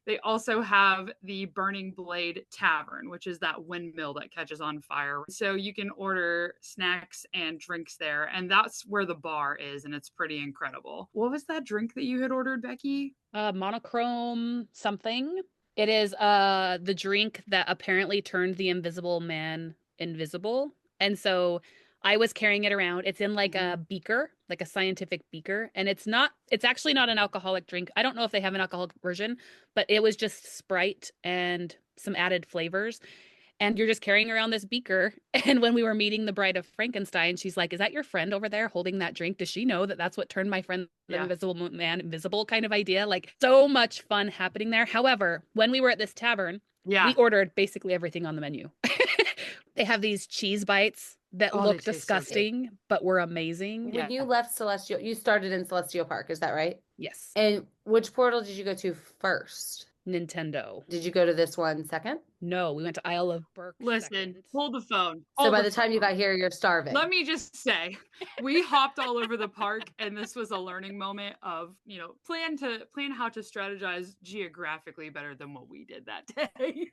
They also have the Burning Blade Tavern, which is that windmill that catches on fire. So you can order snacks and drinks there. And that's where the bar is. And it's pretty incredible. What was that drink that you had ordered, Becki? Monochrome something. It is the drink that apparently turned the Invisible Man invisible. And so I was carrying it around. It's in like a beaker, like a scientific beaker. And it's actually not an alcoholic drink. I don't know if they have an alcoholic version, but it was just Sprite and some added flavors. And you're just carrying around this beaker. And when we were meeting the Bride of Frankenstein, she's like, is that your friend over there holding that drink? Does she know that that's what turned my friend, the Invisible Man, invisible kind of idea? Like so much fun happening there. However, when we were at this tavern, we ordered basically everything on the menu. They have these cheese bites that look disgusting, but were amazing. When you left Celestial, you started in Celestial Park, is that right? Yes. And which portal did you go to first? Nintendo. Did you go to this one second? No, we went to Isle of Berk. Listen, second. hold the phone. So Hold by the time you got here, you're starving. Let me just say, we hopped all over the park, and this was a learning moment of, plan how to strategize geographically better than what we did that day.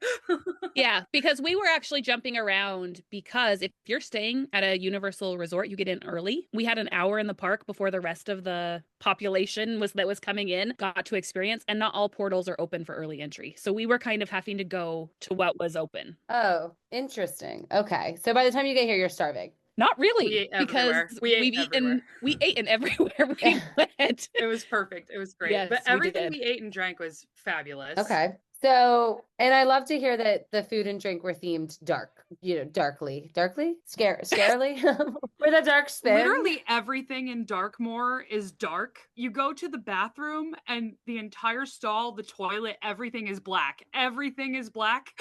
Yeah, because we were actually jumping around, because if you're staying at a Universal resort, you get in early. We had an hour in the park before the rest of the population that was coming in got to experience, and not all portals are open for early entry. So we were kind of having to go to what was open. Oh, interesting. Okay. So by the time you get here, you're starving. Not We really, ate because everywhere. we ate in everywhere we went. It was perfect. It was great. Yes, but we everything did. we ate and drank was fabulous. Okay. So, and I love to hear that the food and drink were themed dark, darkly, scarily, with a dark spin. Literally everything in Darkmoor is dark. You go to the bathroom and the entire stall, the toilet, everything is black. Everything is black.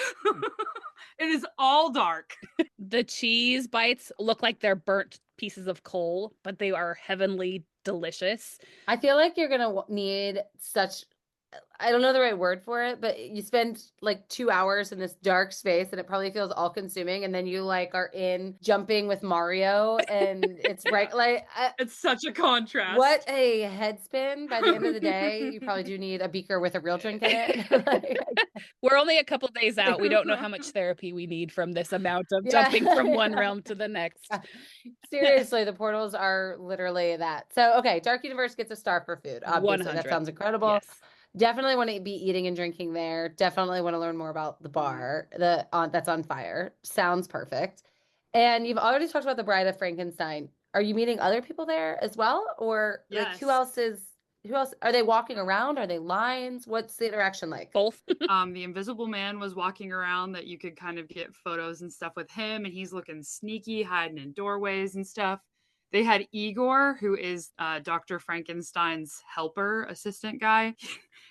It is all dark. The cheese bites look like they're burnt pieces of coal, but they are heavenly delicious. I feel like you're going to need such, I don't know the right word for it, but you spend like 2 hours in this dark space and it probably feels all consuming. And then you like are in jumping with Mario and it's right. Like it's such a contrast. What a head spin. By the end of the day, you probably do need a beaker with a real drink in it. We're only a couple days out. We don't know how much therapy we need from this amount of jumping from one realm to the next. Seriously, the portals are literally that. So, okay, Dark Universe gets a star for food. Obviously, 100. that sounds incredible. Yes. Definitely want to be eating and drinking there. Definitely want to learn more about the bar that's on fire. Sounds perfect. And you've already talked about the Bride of Frankenstein. Are you meeting other people there as well? Or yes. like who else are they walking around? Are they lines? What's the interaction like? Both. The Invisible Man was walking around that you could kind of get photos and stuff with him, and he's looking sneaky, hiding in doorways and stuff. They had Igor, who is Dr. Frankenstein's helper, assistant guy.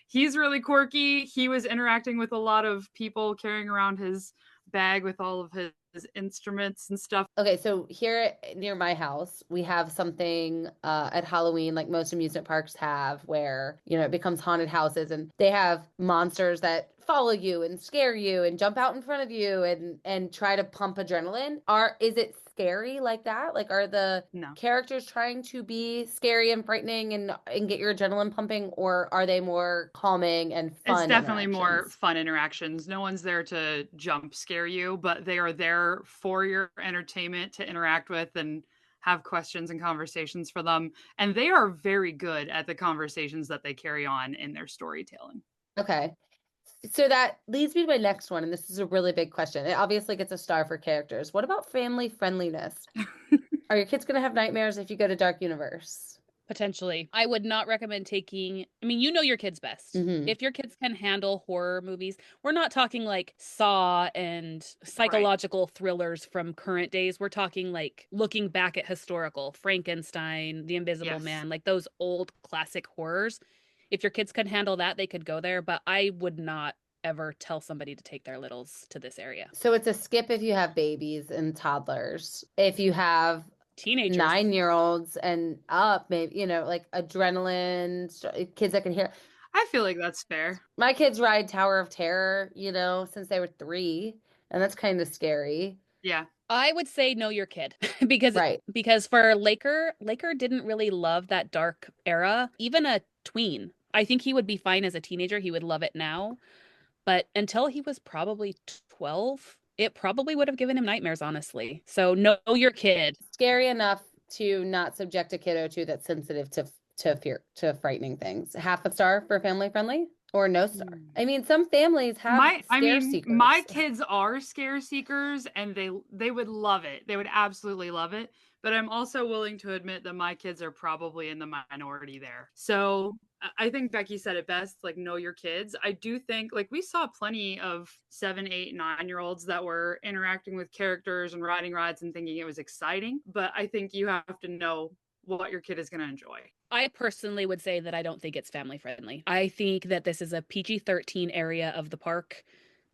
He's really quirky. He was interacting with a lot of people, carrying around his bag with all of his instruments and stuff. Okay, so here near my house, we have something at Halloween, like most amusement parks have, where, it becomes haunted houses and they have monsters that follow you and scare you and jump out in front of you and try to pump adrenaline. Is it scary like that? Like, are the characters trying to be scary and frightening and get your adrenaline pumping, or are they more calming and fun? It's definitely more fun interactions. No one's there to jump scare you, but they are there for your entertainment, to interact with and have questions and conversations for them. And they are very good at the conversations that they carry on in their storytelling. Okay. So that leads me to my next one, and this is a really big question. It obviously gets a star for characters. What about family friendliness? Are your kids going to have nightmares if you go to Dark Universe? Potentially. I would not recommend taking, your kids best. Mm-hmm. If your kids can handle horror movies, we're not talking like Saw and psychological thrillers from current days. We're talking like looking back at historical, Frankenstein, The Invisible Man, like those old classic horrors. If your kids can handle that, they could go there, but I would not ever tell somebody to take their littles to this area. So it's a skip if you have babies and toddlers. If you have teenagers, 9-year-olds and up, maybe, like adrenaline, kids that can hear. I feel like that's fair. My kids ride Tower of Terror, since they were 3, and that's kind of scary. Yeah. I would say know your kid because for Laker didn't really love that dark era, even a tween. I think he would be fine as a teenager. He would love it now. But until he was probably 12, it probably would have given him nightmares, honestly. So know your kid. Scary enough to not subject a kiddo to that's sensitive to fear, to frightening things. Half a star for family friendly or no star. Some families have scare seekers. My kids are scare seekers and they would love it. They would absolutely love it. But I'm also willing to admit that my kids are probably in the minority there. So I think Becki said it best, like, know your kids. I do think, like, we saw plenty of 7, 8, 9-year-olds that were interacting with characters and riding rides and thinking it was exciting. But I think you have to know what your kid is going to enjoy. I personally would say that I don't think it's family friendly. I think that this is a PG-13 area of the park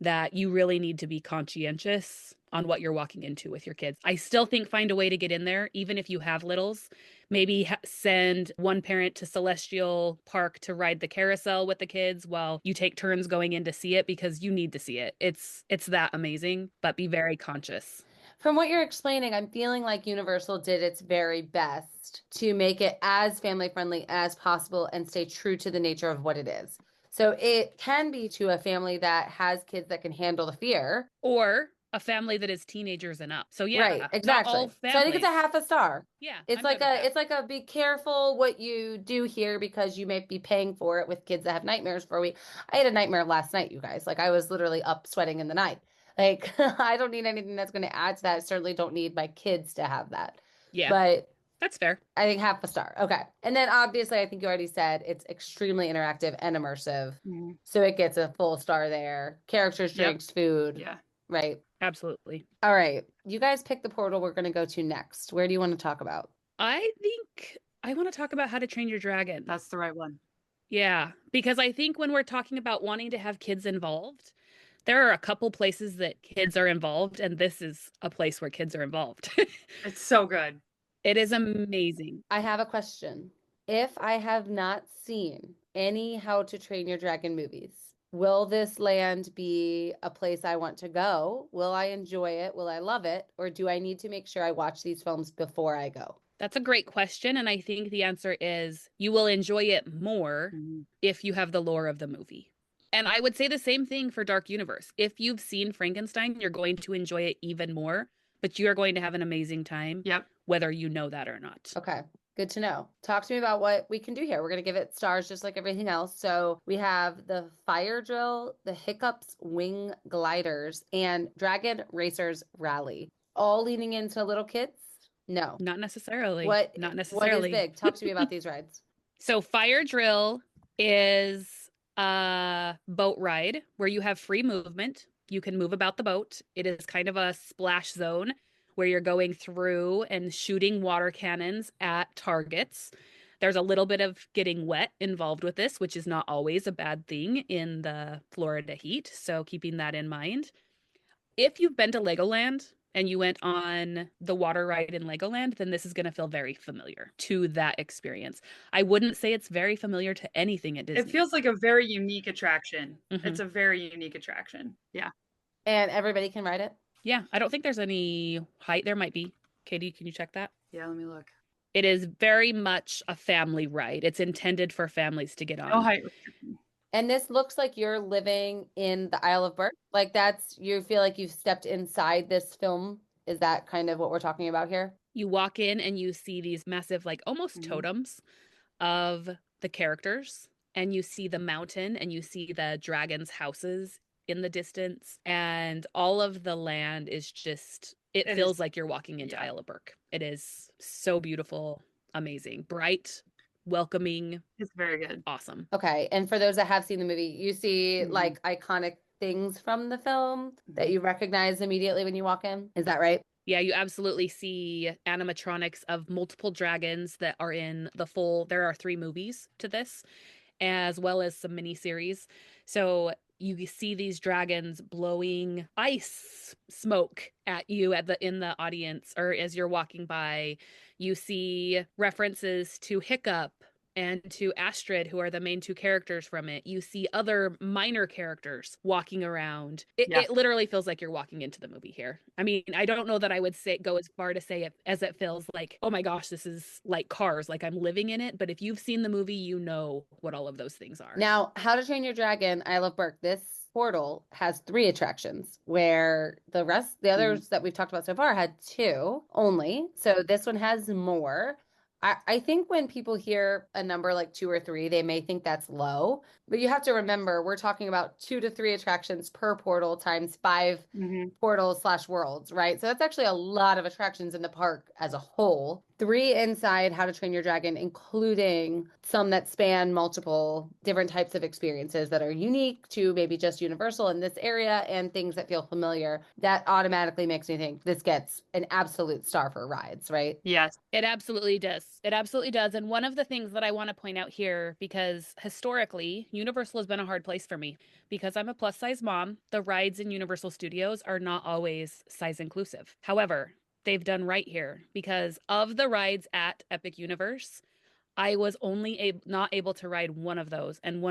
that you really need to be conscientious on what you're walking into with your kids. I still think find a way to get in there, even if you have littles, maybe send one parent to Celestial Park to ride the carousel with the kids while you take turns going in to see it because you need to see it. It's that amazing, but be very conscious. From what you're explaining, I'm feeling like Universal did its very best to make it as family friendly as possible and stay true to the nature of what it is. So it can be to a family that has kids that can handle the fear. Or a family that is teenagers and up. So yeah, Right, exactly. not all So I think it's a families. half a star. Yeah, It's I'm like good with a that. it's like a be careful what you do here because you may be paying for it with kids that have nightmares for a week. I had a nightmare last night, you guys. Like I was literally up sweating in the night. Like I don't need anything that's going to add to that. I certainly don't need my kids to have that. Yeah, But that's fair. I think half a star. Okay. And then obviously I think you already said it's extremely interactive and immersive. Mhm. So it gets a full star there. Characters, Yep. drinks, food. Yeah. Right. Absolutely. All right. You guys pick the portal we're going to go to next. Where do you want to talk about? I think I want to talk about How to Train Your Dragon. That's the right one. Yeah, because I think when we're talking about wanting to have kids involved, there are a couple places that kids are involved, and this is a place where kids are involved. It's so good. It is amazing. I have a question. If I have not seen any How to Train Your Dragon movies, will this land be a place I want to go? Will I enjoy it? Will I love it? Or do I need to make sure I watch these films before I go? That's a great question, and I think the answer is you will enjoy it more if you have the lore of the movie. And I would say the same thing for Dark Universe. If you've seen Frankenstein, you're going to enjoy it even more, but you are going to have an amazing time, Yep. whether you know that or not. Okay. Good to know. Talk to me about what we can do here. We're going to give it stars just like everything else. So we have the Fire Drill, the Hiccups Wing Gliders, and Dragon Racers Rally. All leaning into little kids? No. Not necessarily. What Not What necessarily. is big? Talk to me about these rides. So Fire Drill is a boat ride where you have free movement. You can move about the boat. It is kind of a splash zone where you're going through and shooting water cannons at targets. There's a little bit of getting wet involved with this, which is not always a bad thing in the Florida heat. So keeping that in mind. If you've been to Legoland and you went on the water ride in Legoland, then this is going to feel very familiar to that experience. I wouldn't say it's very familiar to anything at Disney. It feels like a very unique attraction. It's a very unique attraction. Yeah. And everybody can ride it? Yeah, I don't think there's any height. There might be. Katie, can you check that? Yeah, let me look. It is very much a family ride. It's intended for families to get on. No height restriction. And this looks like you're living in the Isle of Burke. Like you feel like you've stepped inside this film. Is that kind of what we're talking about here? You walk in and you see these massive, like almost totems of the characters, and you see the mountain and you see the dragons' houses in the distance, and all of the land is just, it feels like you're walking into Isle of Burke. It is so beautiful, amazing, bright, welcoming. It's very good. Awesome. Okay. And for those that have seen the movie, you see like iconic things from the film that you recognize immediately when you walk in. Is that right? Yeah, you absolutely see animatronics of multiple dragons that are in the full, there are 3 movies to this, as well as some miniseries. So you see these dragons blowing ice smoke at you in the audience, or as you're walking by. You see references to Hiccup and to Astrid, who are the main 2 characters from it. You see other minor characters walking around. It literally feels like you're walking into the movie here. I mean, I don't know that I would go as far to say it as it feels like, oh my gosh, this is like Cars, like I'm living in it. But if you've seen the movie, you know what all of those things are. Now, How to Train Your Dragon, Isle of Burke, this portal has 3 attractions where the others that we've talked about so far had 2 only. So this one has more. I think when people hear a number like 2 or 3, they may think that's low, but you have to remember we're talking about 2 to 3 attractions per portal times 5 portals/worlds, right? So that's actually a lot of attractions in the park as a whole. 3 inside How to Train Your Dragon, including some that span multiple different types of experiences that are unique to maybe just Universal in this area and things that feel familiar. That automatically makes me think this gets an absolute star for rides, right? Yes. It absolutely does. It absolutely does. And one of the things that I want to point out here, because historically, Universal has been a hard place for me because I'm a plus size mom. The rides in Universal Studios are not always size inclusive. However, they've done right here, because of the rides at Epic Universe, I was only not able to ride one of those. And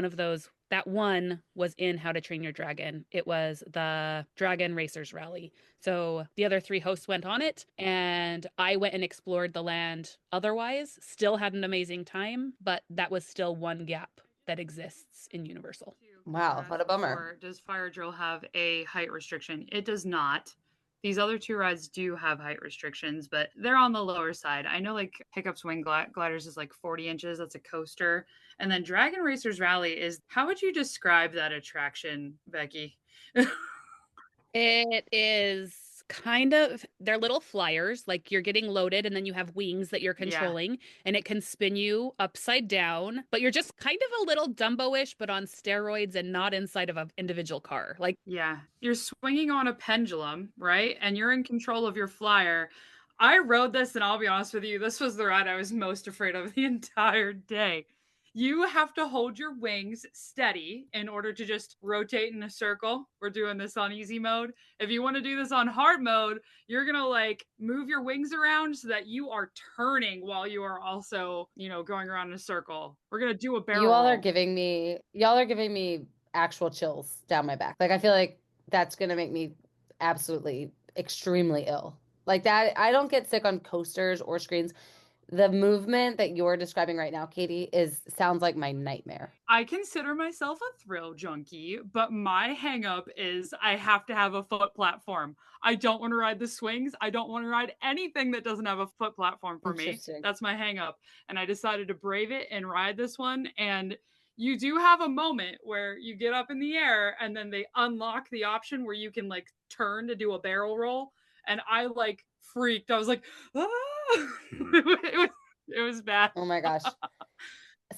that one was in How to Train Your Dragon. It was the Dragon Racers Rally. So the other 3 hosts went on it, and I went and explored the land otherwise. Still had an amazing time, but that was still one gap that exists in Universal. Wow, what a bummer. Does Fire Drill have a height restriction? It does not. These other 2 rides do have height restrictions, but they're on the lower side. I know like Hiccup's Wing Gliders is like 40 inches. That's a coaster. And then Dragon Racers Rally is, how would you describe that attraction, Becki? It is kind of, they're little flyers, like you're getting loaded and then you have wings that you're controlling, and it can spin you upside down, but you're just kind of a little Dumbo-ish, but on steroids and not inside of an individual car. Like, yeah, you're swinging on a pendulum, right? And you're in control of your flyer. I rode this, and I'll be honest with you, this was the ride I was most afraid of the entire day. You have to hold your wings steady in order to just rotate in a circle. We're doing this on easy mode. If you want to do this on hard mode, you're going to like move your wings around so that you are turning while you are also, going around in a circle. We're going to do a barrel Y'all are roll. giving me actual chills down my back. Like, I feel like that's going to make me absolutely extremely ill. Like that, I don't get sick on coasters or screens. The movement that you're describing right now, Katie, sounds like my nightmare. I consider myself a thrill junkie, but my hang up is I have to have a foot platform. I don't want to ride the swings. I don't want to ride anything that doesn't have a foot platform for me. That's my hang up. And I decided to brave it and ride this one. And you do have a moment where you get up in the air and then they unlock the option where you can like turn to do a barrel roll. And I like freaked. I was like, ah! it was bad. Oh my gosh.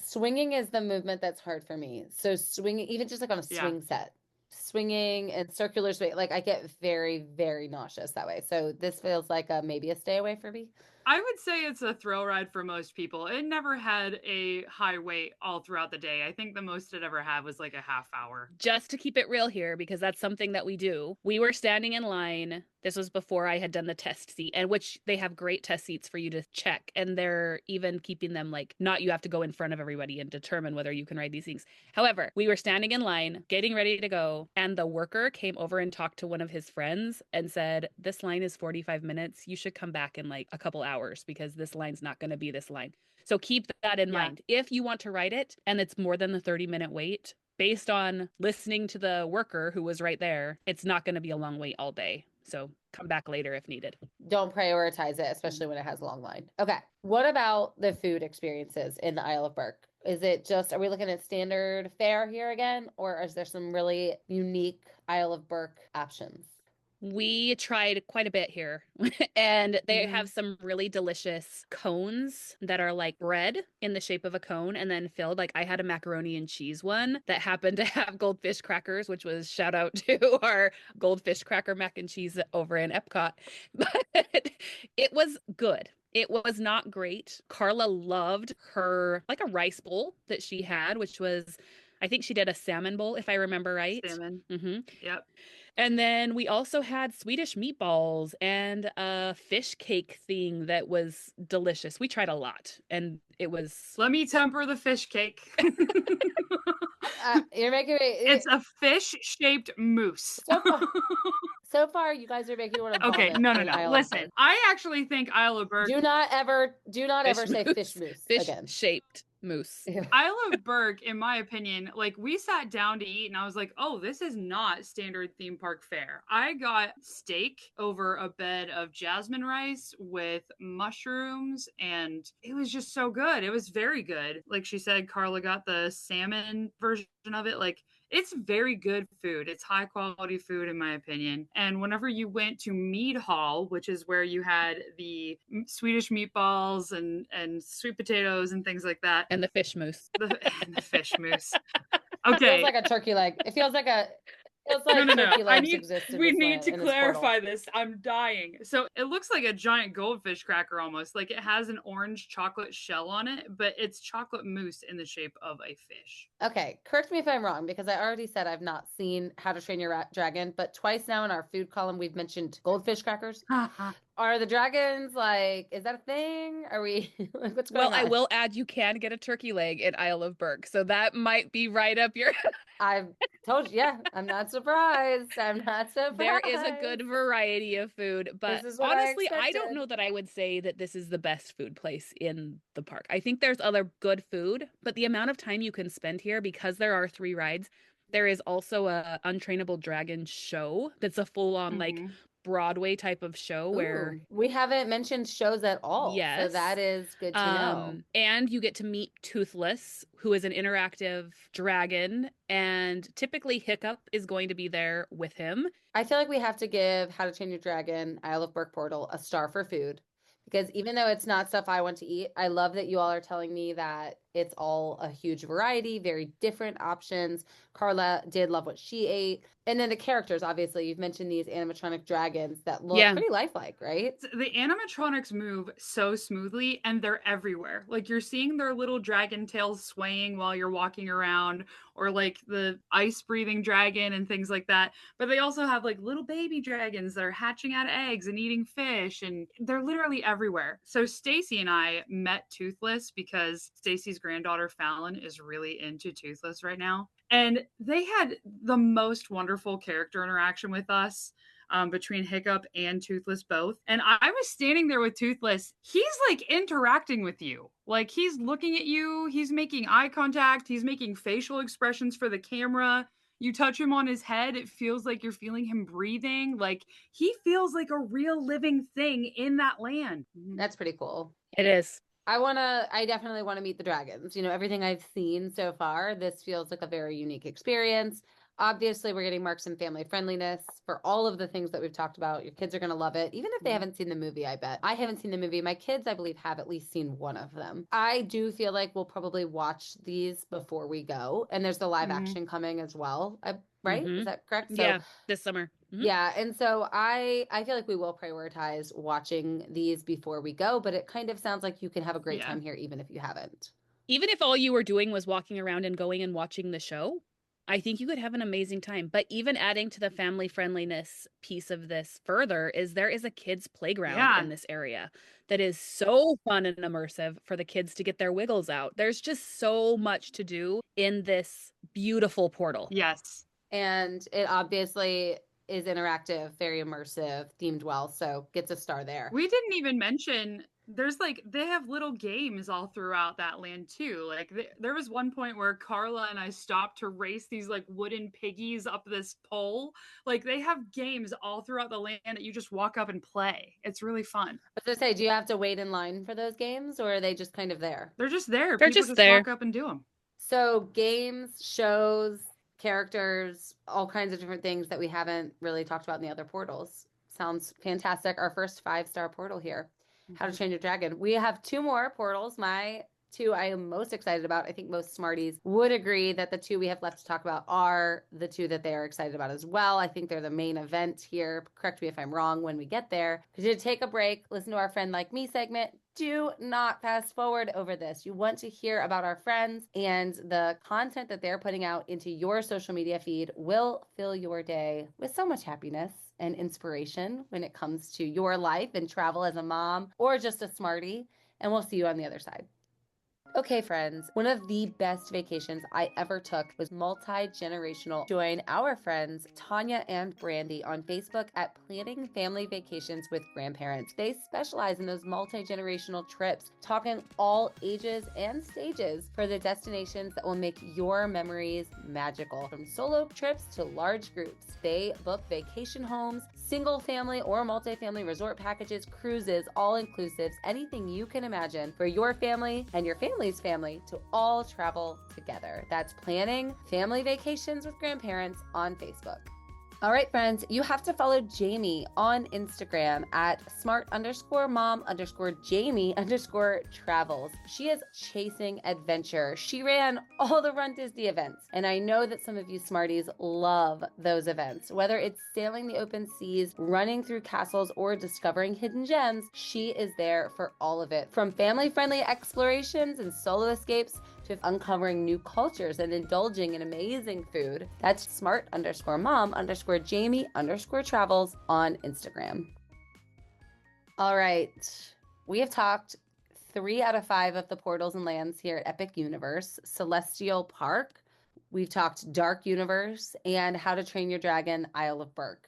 Swinging is the movement that's hard for me. So swinging, even just like on a swing set, swinging and circular swing, like I get very, very nauseous that way. So this feels like maybe a stay away for me. I would say it's a thrill ride for most people. It never had a high wait all throughout the day. I think the most it ever had was like a half hour. Just to keep it real here, because that's something that we do. We were standing in line. This was before I had done the test seat, and which they have great test seats for you to check. And they're even keeping them like, not you have to go in front of everybody and determine whether you can ride these things. However, we were standing in line, getting ready to go, and the worker came over and talked to one of his friends and said, this line is 45 minutes. You should come back in like a couple hours because this line's not going to be this line. So keep that in mind. If you want to ride it and it's more than the 30-minute wait, based on listening to the worker who was right there, it's not going to be a long wait all day. So come back later if needed. Don't prioritize it, especially when it has a long line. Okay. What about the food experiences in the Isle of Burke? Are we looking at standard fare here again? Or is there some really unique Isle of Burke options? We tried quite a bit here, and they have some really delicious cones that are like bread in the shape of a cone and then filled. Like I had a macaroni and cheese one that happened to have goldfish crackers, which was shout out to our goldfish cracker mac and cheese over in Epcot. But it was good. It was not great. Carla loved her like a rice bowl that she had, which was, I think she did a salmon bowl, if I remember right. Salmon. Mm-hmm. Yep. And then we also had Swedish meatballs and a fish cake thing that was delicious. We tried a lot, and it was... Let me temper the fish cake. You're making me... It's a fish-shaped mousse. So far, you guys are making me want to Okay, no. Listen, I actually think Isle of Burke... Do not ever say fish mousse again. Fish-shaped mousse. Isle of Burke, in my opinion, like we sat down to eat and I was like, oh, this is not standard theme park fare. I got steak over a bed of jasmine rice with mushrooms and it was just so good. It was very good. Like she said, Carla got the salmon version of it. Like it's very good food. It's high quality food in my opinion. And whenever you went to Mead Hall, which is where you had the Swedish meatballs and sweet potatoes and things like that. And the fish mousse. The fish mousse. Okay. It feels Okay. like a turkey leg. It feels like no. Turkey legs exist. We need to clarify this. I'm dying. So it looks like a giant goldfish cracker almost. Like it has an orange chocolate shell on it, but it's chocolate mousse in the shape of a fish. Okay, correct me if I'm wrong, because I already said I've not seen How to Train Your Dragon, but twice now in our food column we've mentioned goldfish crackers. Are the dragons like, is that a thing? Are we like, what's going Well, I on? will add you can get a turkey leg at Isle of Burke, so that might be right up your I've told you, yeah, I'm not surprised. I'm not surprised. There is a good variety of food, but This is what I honestly, I don't expected. know that I would say that this is the best food place in the park. I think there's other good food, but the amount of time you can spend here, because there are 3 rides, there is also a Untrainable Dragon show that's a full-on like Broadway type of show where Ooh, we haven't mentioned shows at all, so that yes. is good to know. And you get to meet Toothless, who is an interactive dragon, and typically Hiccup is going to be there with him. I feel like we have to give How to Train Your Dragon Isle of Burke Portal a star for food, because even though it's not stuff I want to eat, I love that you all are telling me that it's all a huge variety, very different options. Carla did love what she ate. And then the characters, obviously, you've mentioned these animatronic dragons that look pretty lifelike, right? The animatronics move so smoothly and they're everywhere. Like you're seeing their little dragon tails swaying while you're walking around, or like the ice breathing dragon and things like that. But they also have like little baby dragons that are hatching out of eggs and eating fish, and they're literally everywhere. So Stacy and I met Toothless because Stacy's granddaughter Fallon is really into Toothless right now. And they had the most wonderful character interaction with us. Between Hiccup and Toothless both. And I was standing there with Toothless. He's like interacting with you. Like he's looking at you. He's making eye contact. He's making facial expressions for the camera. You touch him on his head, it feels like you're feeling him breathing. Like he feels like a real living thing in that land. That's pretty cool. It is. I definitely want to meet the dragons. You know, everything I've seen so far, this feels like a very unique experience. Obviously, we're getting marks in family friendliness for all of the things that we've talked about. Your kids are going to love it, even if they haven't seen the movie, I bet. I haven't seen the movie. My kids, I believe, have at least seen one of them. I do feel like we'll probably watch these before we go. And there's the live action coming as well, right? Is that correct? So, yeah, this summer. Yeah, and so I feel like we will prioritize watching these before we go, but it kind of sounds like you can have a great time here even if you haven't. Even if all you were doing was walking around and going and watching the show, I think you could have an amazing time. But even adding to the family friendliness piece of this further is there is a kids playground in this area that is so fun and immersive for the kids to get their wiggles out. There's just so much to do in this beautiful portal. Yes. And it obviously is interactive, very immersive, themed well, so gets a star there. We didn't even mention there's like they have little games all throughout that land too. Like there was one point where Carla and I stopped to race these like wooden piggies up this pole. Like they have games all throughout the land that you just walk up and play. It's really fun. I was gonna say, do you have to wait in line for those games, or are they just kind of there? They're just there. They're People just there. Walk up and do them. So games, shows, characters, all kinds of different things that we haven't really talked about in the other portals. Sounds fantastic. Our first 5-star portal here. How to Train Your Dragon. We have 2 more portals. My 2 I am most excited about. I think most Smarties would agree that the 2 we have left to talk about are the 2 that they are excited about as well. I think they're the main event here. Correct me if I'm wrong when we get there. We should take a break, listen to our Friend Like Me segment. Do not fast forward over this. You want to hear about our friends, and the content that they're putting out into your social media feed will fill your day with so much happiness and inspiration when it comes to your life and travel as a mom or just a Smartie. And we'll see you on the other side. Okay, friends, one of the best vacations I ever took was multi-generational. Join our friends Tanya and Brandy on Facebook at Planning Family Vacations with Grandparents. They specialize in those multi-generational trips, talking all ages and stages for the destinations that will make your memories magical. From solo trips to large groups, they book vacation homes, single family or multi-family resort packages, cruises, all-inclusives, anything you can imagine for your family and your family's family to all travel together. That's Planning Family Vacations with Grandparents on Facebook. All right, friends, you have to follow Jamie on Instagram at smart_mom_Jamie_travels. She is chasing adventure. She ran all the Run Disney events, and I know that some of you Smarties love those events. Whether it's sailing the open seas, running through castles, or discovering hidden gems, she is there for all of it. From family-friendly explorations and solo escapes to uncovering new cultures and indulging in amazing food. That's smart_mom_Jamie_travels on Instagram. All right. We have talked 3 out of 5 of the portals and lands here at Epic Universe, Celestial Park. We've talked Dark Universe and How to Train Your Dragon, Isle of Berk.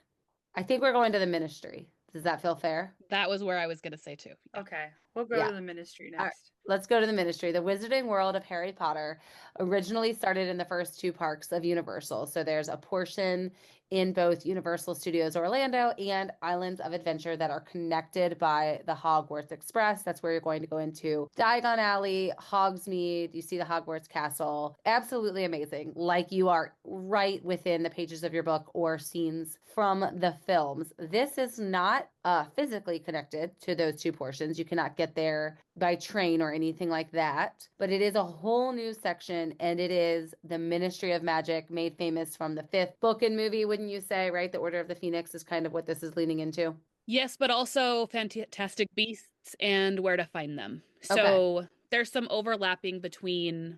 I think we're going to the Ministry. Does that feel fair? That was where I was going to say too. Yeah. Okay, we'll go Yeah. to the Ministry All right, next. let's go to the Ministry. The Wizarding World of Harry Potter originally started in the first 2 parks of Universal. So there's a portion in both Universal Studios Orlando and Islands of Adventure that are connected by the Hogwarts Express. That's where you're going to go into Diagon Alley, Hogsmeade. You see the Hogwarts Castle. Absolutely amazing. Like you are right within the pages of your book or scenes from the films. This is not physically connected to those 2 portions. You cannot get there by train or anything like that, but it is a whole new section, and it is the Ministry of Magic made famous from the 5th book and movie, wouldn't you say, right? The Order of the Phoenix is kind of what this is leaning into. Yes, but also Fantastic Beasts and Where to Find Them. Okay. So there's some overlapping between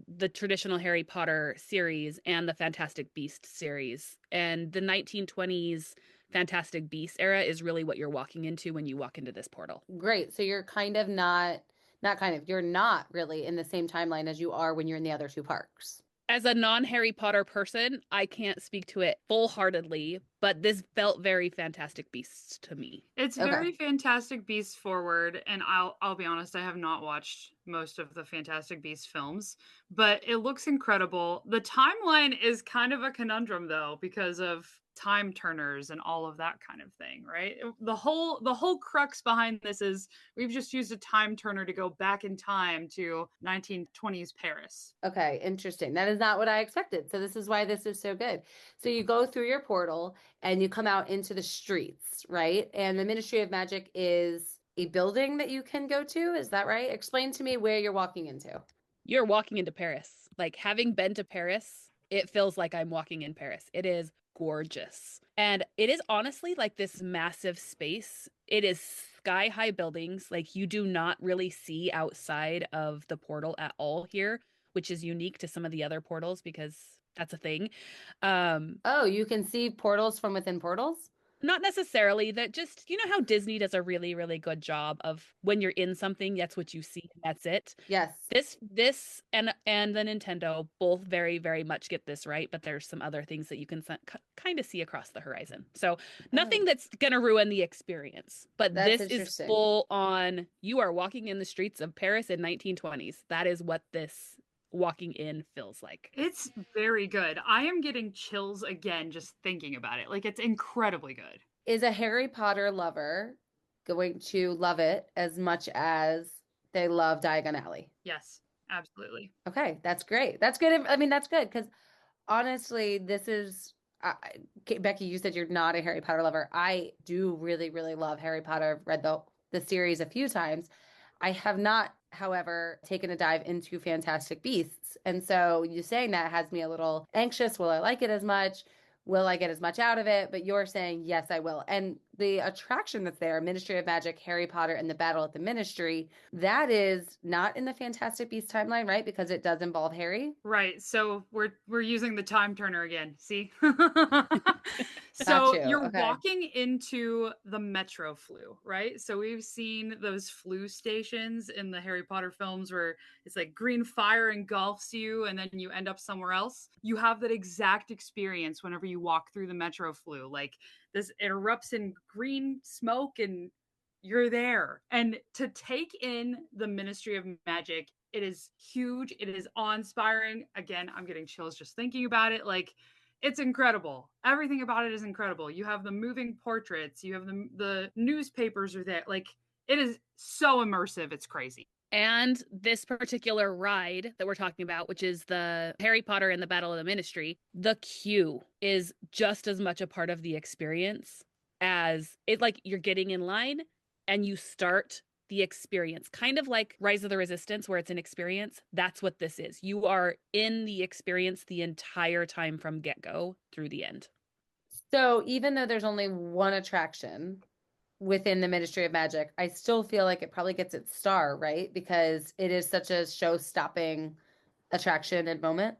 the traditional Harry Potter series and the Fantastic Beasts series. And the 1920s Fantastic Beasts era is really what you're walking into when you walk into this portal. Great. So you're kind of not kind of, you're not really in the same timeline as you are when you're in the other 2 parks. As a non-Harry Potter person, I can't speak to it full-heartedly, but this felt very Fantastic Beasts to me. It's Okay. very Fantastic Beasts forward, and I'll be honest, I have not watched most of the Fantastic Beasts films, but it looks incredible. The timeline is kind of a conundrum though, because of time turners and all of that kind of thing, right? The whole crux behind this is we've just used a time turner to go back in time to 1920s Paris. Okay, interesting. That is not what I expected. So this is why this is so good. So you go through your portal and you come out into the streets, right? And the Ministry of Magic is a building that you can go to. Is that right? Explain to me where you're walking into. You're walking into Paris. Like, having been to Paris, it feels like I'm walking in Paris. It is gorgeous. And it is honestly like this massive space. It is sky high buildings. Like, you do not really see outside of the portal at all here, which is unique to some of the other portals because that's a thing. Oh, you can see portals from within portals? Not necessarily. That just, you know how Disney does a really, really good job of when you're in something, that's what you see, that's it. Yes. This and the Nintendo both very, very much get this right, but there's some other things that you can kind of see across the horizon. So nothing that's gonna ruin the experience, but That's this is interesting. full on. You are walking in the streets of Paris in 1920s. That is what this walking in feels like. It's very good. I am getting chills again just thinking about it. Like, it's incredibly good. Is a Harry Potter lover going to love it as much as they love Diagon Alley? Yes, absolutely. Okay, that's great. That's good. I mean, that's good because honestly, this is Becki. You said you're not a Harry Potter lover. I do really, really love Harry Potter. I've read the series a few times. I have not, however, taken a dive into Fantastic Beasts, and so you saying that has me a little anxious. Will I like it as much? Will I get as much out of it? But you're saying, yes, I will. And the attraction that's there, Ministry of Magic, Harry Potter, and the Battle at the Ministry, that is not in the Fantastic Beasts timeline, right? Because it does involve Harry. Right. So we're using the time turner again. See? So Got you. you're Okay. walking into the Metro Flu, right? So we've seen those flu stations in the Harry Potter films where it's like green fire engulfs you and then you end up somewhere else. You have that exact experience whenever you walk through the Metro Flu. Like, this, it erupts in green smoke and you're there. And to take in the Ministry of Magic, it is huge. It is awe-inspiring. Again, I'm getting chills just thinking about it. Like, it's incredible. Everything about it is incredible. You have the moving portraits. You have the newspapers are there. Like, it is so immersive. It's crazy. And this particular ride that we're talking about, which is the Harry Potter and the Battle of the Ministry, the queue is just as much a part of the experience as it, like, you're getting in line and you start the experience, kind of like Rise of the Resistance, where it's an experience. That's what this is. You are in the experience the entire time from get-go through the end. So even though there's only one attraction within the Ministry of Magic, I still feel like it probably gets its star, right? Because it is such a show-stopping attraction and moment.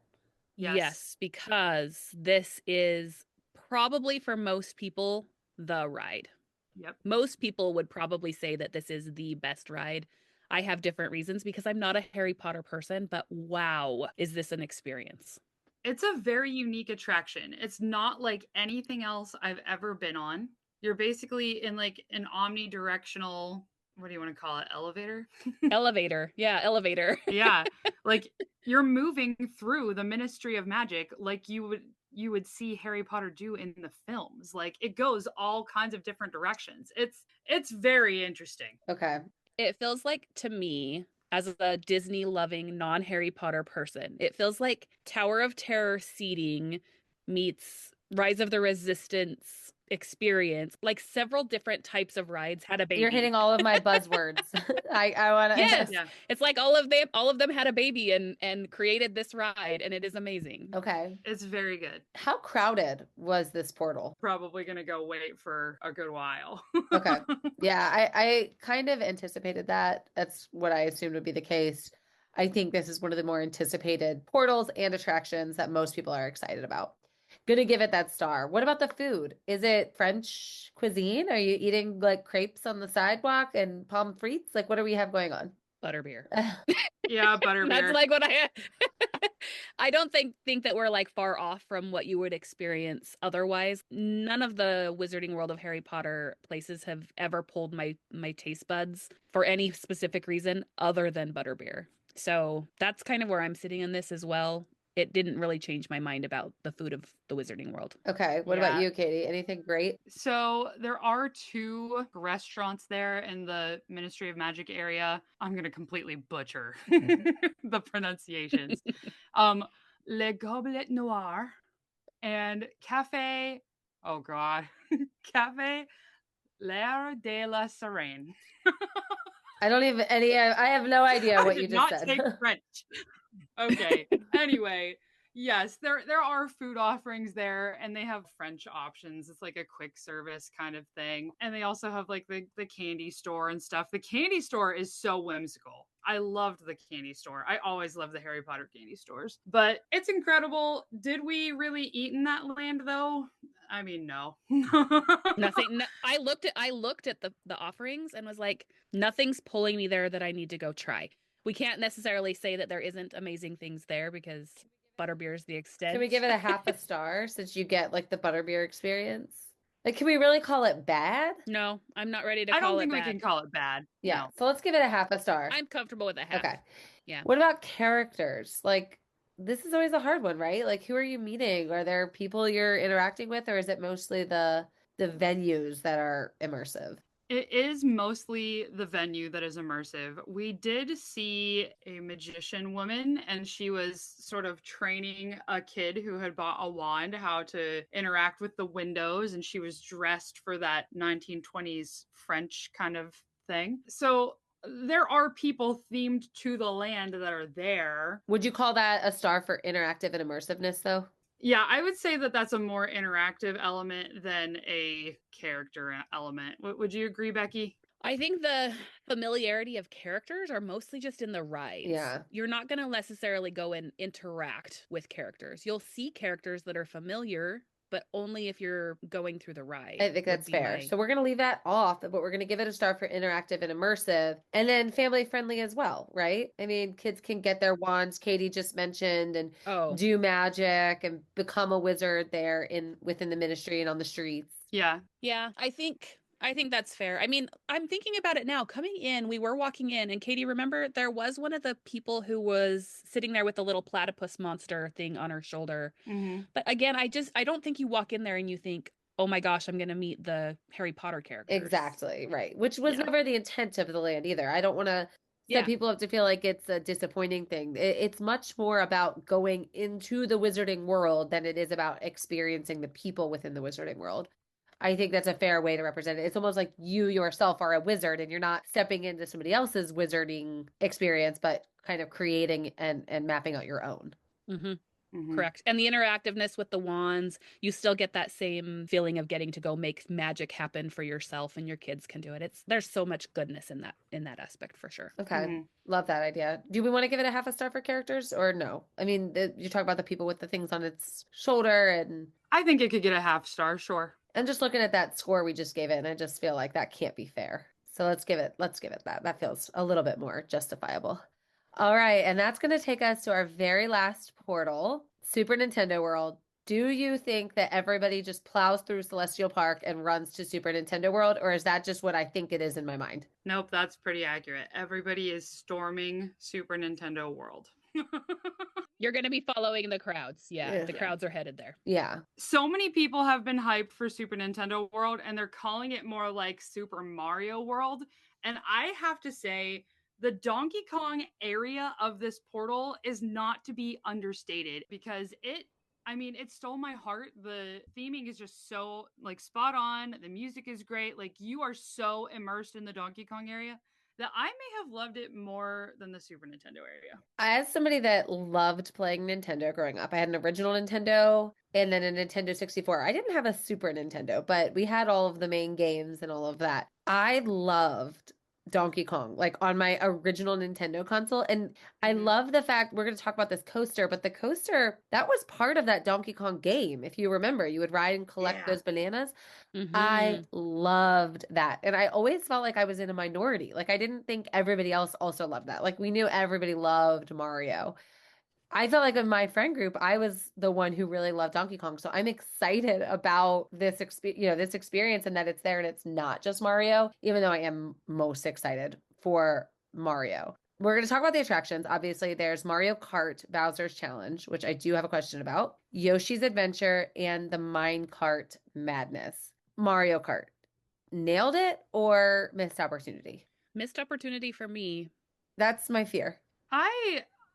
Yes, because this is probably for most people the ride. Yep. Most people would probably say that this is the best ride. I have different reasons because I'm not a Harry Potter person, but wow, is this an experience? It's a very unique attraction. It's not like anything else I've ever been on. You're basically in like an omnidirectional, what do you want to call it? Elevator? Elevator. Yeah, elevator. Yeah. Like you're moving through the Ministry of Magic like you would see Harry Potter do in the films. Like it goes all kinds of different directions. It's very interesting. Okay. It feels like to me, as a Disney loving non Harry Potter person, it feels like Tower of Terror seating meets Rise of the Resistance experience. Like several different types of rides had a baby. You're hitting all of my buzzwords. I want to. Yes. Yeah. It's like all of them had a baby and created this ride, and it is amazing. Okay. It's very good. How crowded was this portal? Probably gonna go wait for a good while. Okay. Yeah, I kind of anticipated that. That's what I assumed would be the case. I think this is one of the more anticipated portals and attractions that most people are excited about. Gonna give it that star. What about the food? Is it French cuisine? Are you eating like crepes on the sidewalk and pommes frites? Like, what do we have going on? Butterbeer. Yeah, butterbeer. That's like what I don't think that we're like far off from what you would experience otherwise. None of the Wizarding World of Harry Potter places have ever pulled my taste buds for any specific reason other than butterbeer. So that's kind of where I'm sitting in this as well. It didn't really change my mind about the food of the Wizarding World. Okay. What about Yeah. you, Katie? Anything great? So there are 2 restaurants there in the Ministry of Magic area. I'm gonna completely butcher the pronunciations. Le Goblet Noir and Cafe. Oh God, Cafe L'Air de la Sereine. I don't even I have no idea I what did you just not said. take French. Okay. Anyway, yes, there are food offerings there, and they have French options. It's like a quick service kind of thing, and they also have like the candy store and stuff. The candy store is so whimsical. I loved the candy store. I always love the Harry Potter candy stores, but it's incredible. Did we really eat in that land though? I mean, no. Nothing. No, I looked at the offerings and was like, nothing's pulling me there that I need to go try. We can't necessarily say that there isn't amazing things there because butterbeer is the extent. Can we give it a half a star since you get like the butterbeer experience? Like, can we really call it bad? No, I'm not ready to I call don't it think bad. we can call it bad. Yeah. No. So let's give it a half a star. I'm comfortable with a half. Okay. Yeah. What about characters? Like, this is always a hard one, right? Like, who are you meeting? Are there people you're interacting with, or is it mostly the venues that are immersive? It is mostly the venue that is immersive. We did see a magician woman, and she was sort of training a kid who had bought a wand how to interact with the windows, and she was dressed for that 1920s French kind of thing. So there are people themed to the land that are there. Would you call that a star for interactive and immersiveness, though? Yeah, I would say that that's a more interactive element than a character element. Would you agree, Becki? I think the familiarity of characters are mostly just in the rides. Yeah. You're not going to necessarily go and interact with characters. You'll see characters that are familiar, but only if you're going through the ride. I think that's fair. So we're going to leave that off, but we're going to give it a star for interactive and immersive, and then family friendly as well, right? I mean, kids can get their wands, Katie just mentioned, and do magic and become a wizard there within the ministry and on the streets. Yeah. Yeah, I think that's fair. I mean, I'm thinking about it now. Coming in, we were walking in, and Katie, remember there was one of the people who was sitting there with the little platypus monster thing on her shoulder. Mm-hmm. But again, I don't think you walk in there and you think, oh my gosh, I'm going to meet the Harry Potter characters. Exactly, right. Which was never the intent of the land either. I don't want to set people up to feel like it's a disappointing thing. It's much more about going into the wizarding world than it is about experiencing the people within the wizarding world. I think that's a fair way to represent it. It's almost like you yourself are a wizard and you're not stepping into somebody else's wizarding experience, but kind of creating and mapping out your own. Mm-hmm. Mm-hmm. Correct. And the interactiveness with the wands, you still get that same feeling of getting to go make magic happen for yourself, and your kids can do it. There's so much goodness in that aspect for sure. Okay. Mm-hmm. Love that idea. Do we want to give it a half a star for characters or no? I mean, you talk about the people with the things on its shoulder, and I think it could get a half star, sure. And just looking at that score we just gave it, and I just feel like that can't be fair. So let's give it that. That feels a little bit more justifiable. All right, and that's going to take us to our very last portal, Super Nintendo World. Do you think that everybody just plows through Celestial Park and runs to Super Nintendo World, or is that just what I think it is in my mind? Nope, that's pretty accurate. Everybody is storming Super Nintendo World. You're going to be following the crowds. Yeah, the Yeah. crowds are headed there. Yeah. So many people have been hyped for Super Nintendo World, and they're calling it more like Super Mario World. And I have to say, the Donkey Kong area of this portal is not to be understated because it stole my heart. The theming is just so like spot on. The music is great. Like you are so immersed in the Donkey Kong area that I may have loved it more than the Super Nintendo area. As somebody that loved playing Nintendo growing up, I had an original Nintendo and then a Nintendo 64. I didn't have a Super Nintendo, but we had all of the main games and all of that. I loved Donkey Kong, like on my original Nintendo console. And I love the fact we're going to talk about this coaster, but the coaster, that was part of that Donkey Kong game. If you remember, you would ride and collect those bananas. I loved that. And I always felt like I was in a minority. Like I didn't think everybody else also loved that. Like we knew everybody loved Mario. I felt like in my friend group, I was the one who really loved Donkey Kong. So I'm excited about this this experience and that it's there and it's not just Mario, even though I am most excited for Mario. We're going to talk about the attractions. Obviously, there's Mario Kart Bowser's Challenge, which I do have a question about, Yoshi's Adventure, and the Mine Cart Madness. Mario Kart, nailed it or missed opportunity? Missed opportunity for me. That's my fear.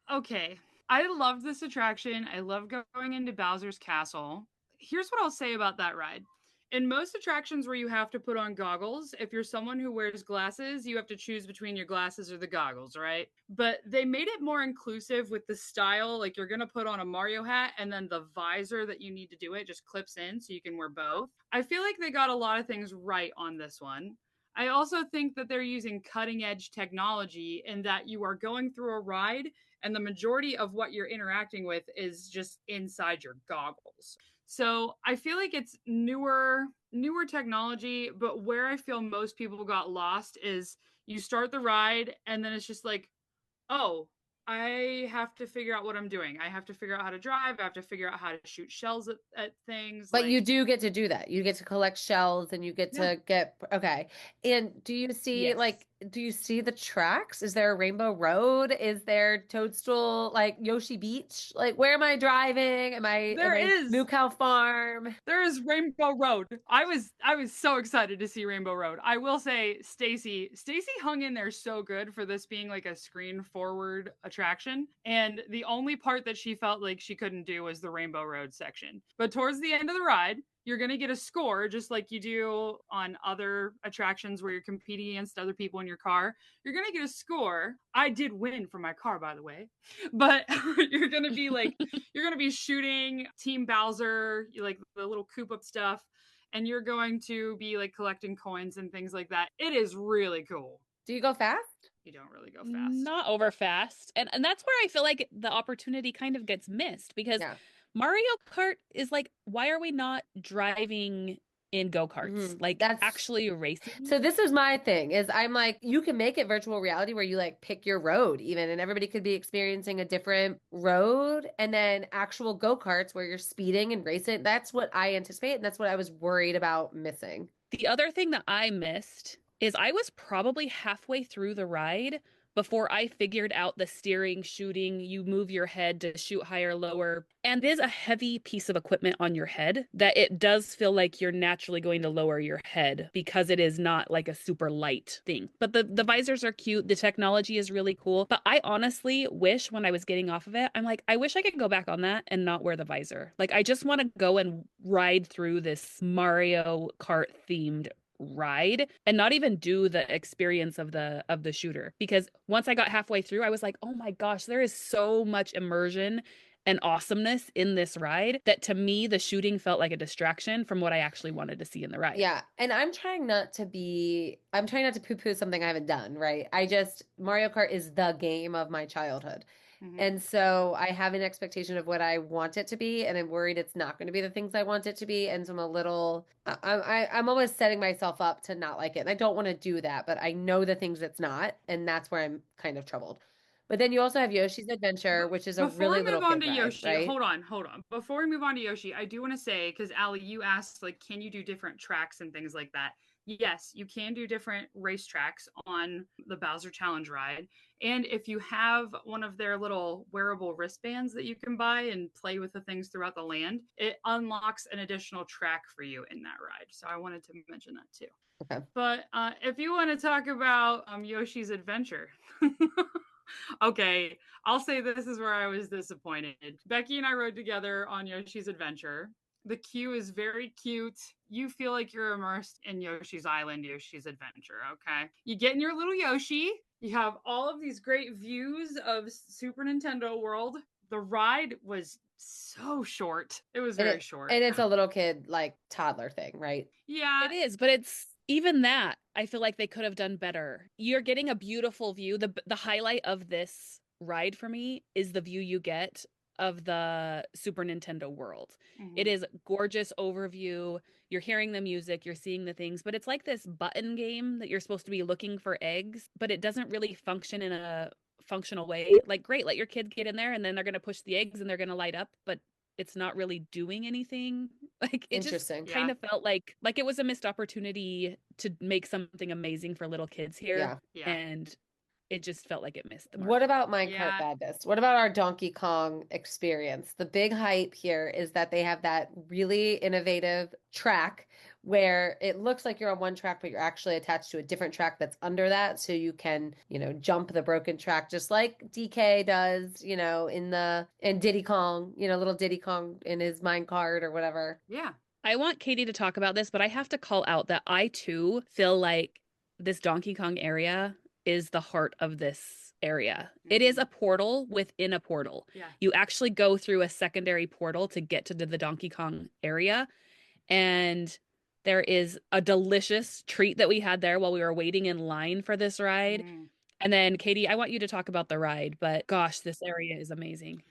Okay. I love this attraction. I love going into Bowser's Castle. Here's what I'll say about that ride. In most attractions where you have to put on goggles, if you're someone who wears glasses, you have to choose between your glasses or the goggles, right? But they made it more inclusive with the style. Like you're going to put on a Mario hat and then the visor that you need to do it just clips in so you can wear both. I feel like they got a lot of things right on this one. I also think that they're using cutting edge technology in that you are going through a ride and the majority of what you're interacting with is just inside your goggles. So I feel like it's newer technology, but where I feel most people got lost is you start the ride and then it's just like, oh, I have to figure out what I'm doing. I have to figure out how to drive. I have to figure out how to shoot shells at things. But you do get to do that. You get to collect shells and you get to get, okay. And do you see do you see the tracks? Is there a Rainbow Road? Is there Toadstool, like Yoshi Beach? Like where am I driving? Am I Moo Cow Farm? There is Rainbow Road. I was so excited to see Rainbow Road. I will say Stacy hung in there so good for this being like a screen forward attraction. And the only part that she felt like she couldn't do was the Rainbow Road section. But towards the end of the ride, you're going to get a score just like you do on other attractions where you're competing against other people in your car. You're going to get a score. I did win for my car, by the way. But you're going to be like, you're going to be shooting Team Bowser, like the little coop up stuff. And you're going to be like collecting coins and things like that. It is really cool. Do you go fast? You don't really go fast. Not over fast. And that's where I feel like the opportunity kind of gets missed because Mario Kart is like, why are we not driving in go-karts? Like that's actually racing? So this is my thing is I'm like, you can make it virtual reality where you like pick your road even and everybody could be experiencing a different road and then actual go-karts where you're speeding and racing. That's what I anticipate. And that's what I was worried about missing. The other thing that I missed is I was probably halfway through the ride before I figured out the steering, shooting, you move your head to shoot higher, lower. And it is a heavy piece of equipment on your head that it does feel like you're naturally going to lower your head because it is not like a super light thing. But the visors are cute. The technology is really cool. But I honestly wish when I was getting off of it, I'm like, I wish I could go back on that and not wear the visor. Like, I just want to go and ride through this Mario Kart themed ride and not even do the experience of the shooter, because once I got halfway through I was like, oh my gosh, there is so much immersion and awesomeness in this ride that to me the shooting felt like a distraction from what I actually wanted to see in the ride. Yeah, and I'm trying not to poo-poo something I haven't done, right? Mario Kart is the game of my childhood. Mhm. And so I have an expectation of what I want it to be, and I'm worried it's not going to be the things I want it to be. And so I'm a little, I'm almost setting myself up to not like it. And I don't want to do that, but I know the things it's not, and that's where I'm kind of troubled. But then you also have Yoshi's Adventure, But which is a before really we little move on kid to ride, Yoshi, right? hold on. Before we move on to Yoshi, I do want to say, because Allie, you asked, like, can you do different tracks and things like that? Yes, you can do different racetracks on the Bowser Challenge ride. And if you have one of their little wearable wristbands that you can buy and play with the things throughout the land, it unlocks an additional track for you in that ride. So I wanted to mention that too. Okay. But if you want to talk about Yoshi's Adventure, okay, I'll say this is where I was disappointed. Becki and I rode together on Yoshi's Adventure. The queue is very cute. You feel like you're immersed in Yoshi's Island, Yoshi's Adventure, okay? You get in your little Yoshi. You have all of these great views of Super Nintendo World. The ride was so short. It was very short. And it's a little kid, like toddler thing, right? Yeah. It is, but it's even that I feel like they could have done better. You're getting a beautiful view. The highlight of this ride for me is the view you get of the Super Nintendo world. It Mhm. is gorgeous overview. You're hearing the music, you're seeing the things, but it's like this button game that you're supposed to be looking for eggs, but it doesn't really function in a functional way. Like, great, let your kids get in there and then they're going to push the eggs and they're going to light up, but it's not really doing anything. Like, it just Interesting. kind of felt like it was a missed opportunity to make something amazing for little kids here. Yeah. And it just felt like it missed the mark. What about Minecart Yeah. Madness? What about our Donkey Kong experience? The big hype here is that they have that really innovative track where it looks like you're on one track, but you're actually attached to a different track that's under that. So you can, jump the broken track just like DK does, in Diddy Kong, little Diddy Kong in his minecart or whatever. Yeah. I want Katie to talk about this, but I have to call out that I too feel like this Donkey Kong area is the heart of this area. It is a portal within a portal. Yeah. You actually go through a secondary portal to get to the Donkey Kong area. And there is a delicious treat that we had there while we were waiting in line for this ride. And then, Katie, I want you to talk about the ride, but gosh, this area is amazing.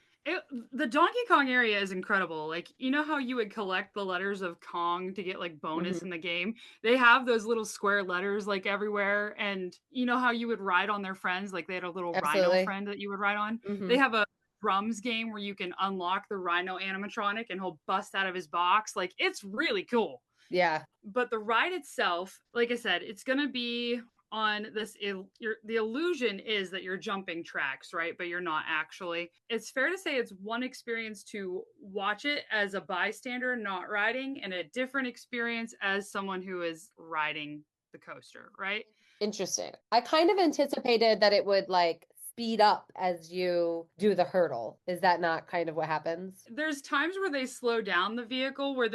The Donkey Kong area is incredible. Like, you know how you would collect the letters of Kong to get like bonus in the game? They have those little square letters like everywhere. And you know how you would ride on their friends? Like they had a little rhino friend that you would ride on. They have a drums game where you can unlock the rhino animatronic and he'll bust out of his box. Like, it's really cool. Yeah. But the ride itself, like I said, it's going to be on this, the illusion is that you're jumping tracks, right? But you're not actually. It's fair to say it's one experience to watch it as a bystander not riding, and a different experience as someone who is riding the coaster, right? Interesting. I kind of anticipated that it would like speed up as you do the hurdle. Is that not kind of what happens? There's times where they slow down the vehicle where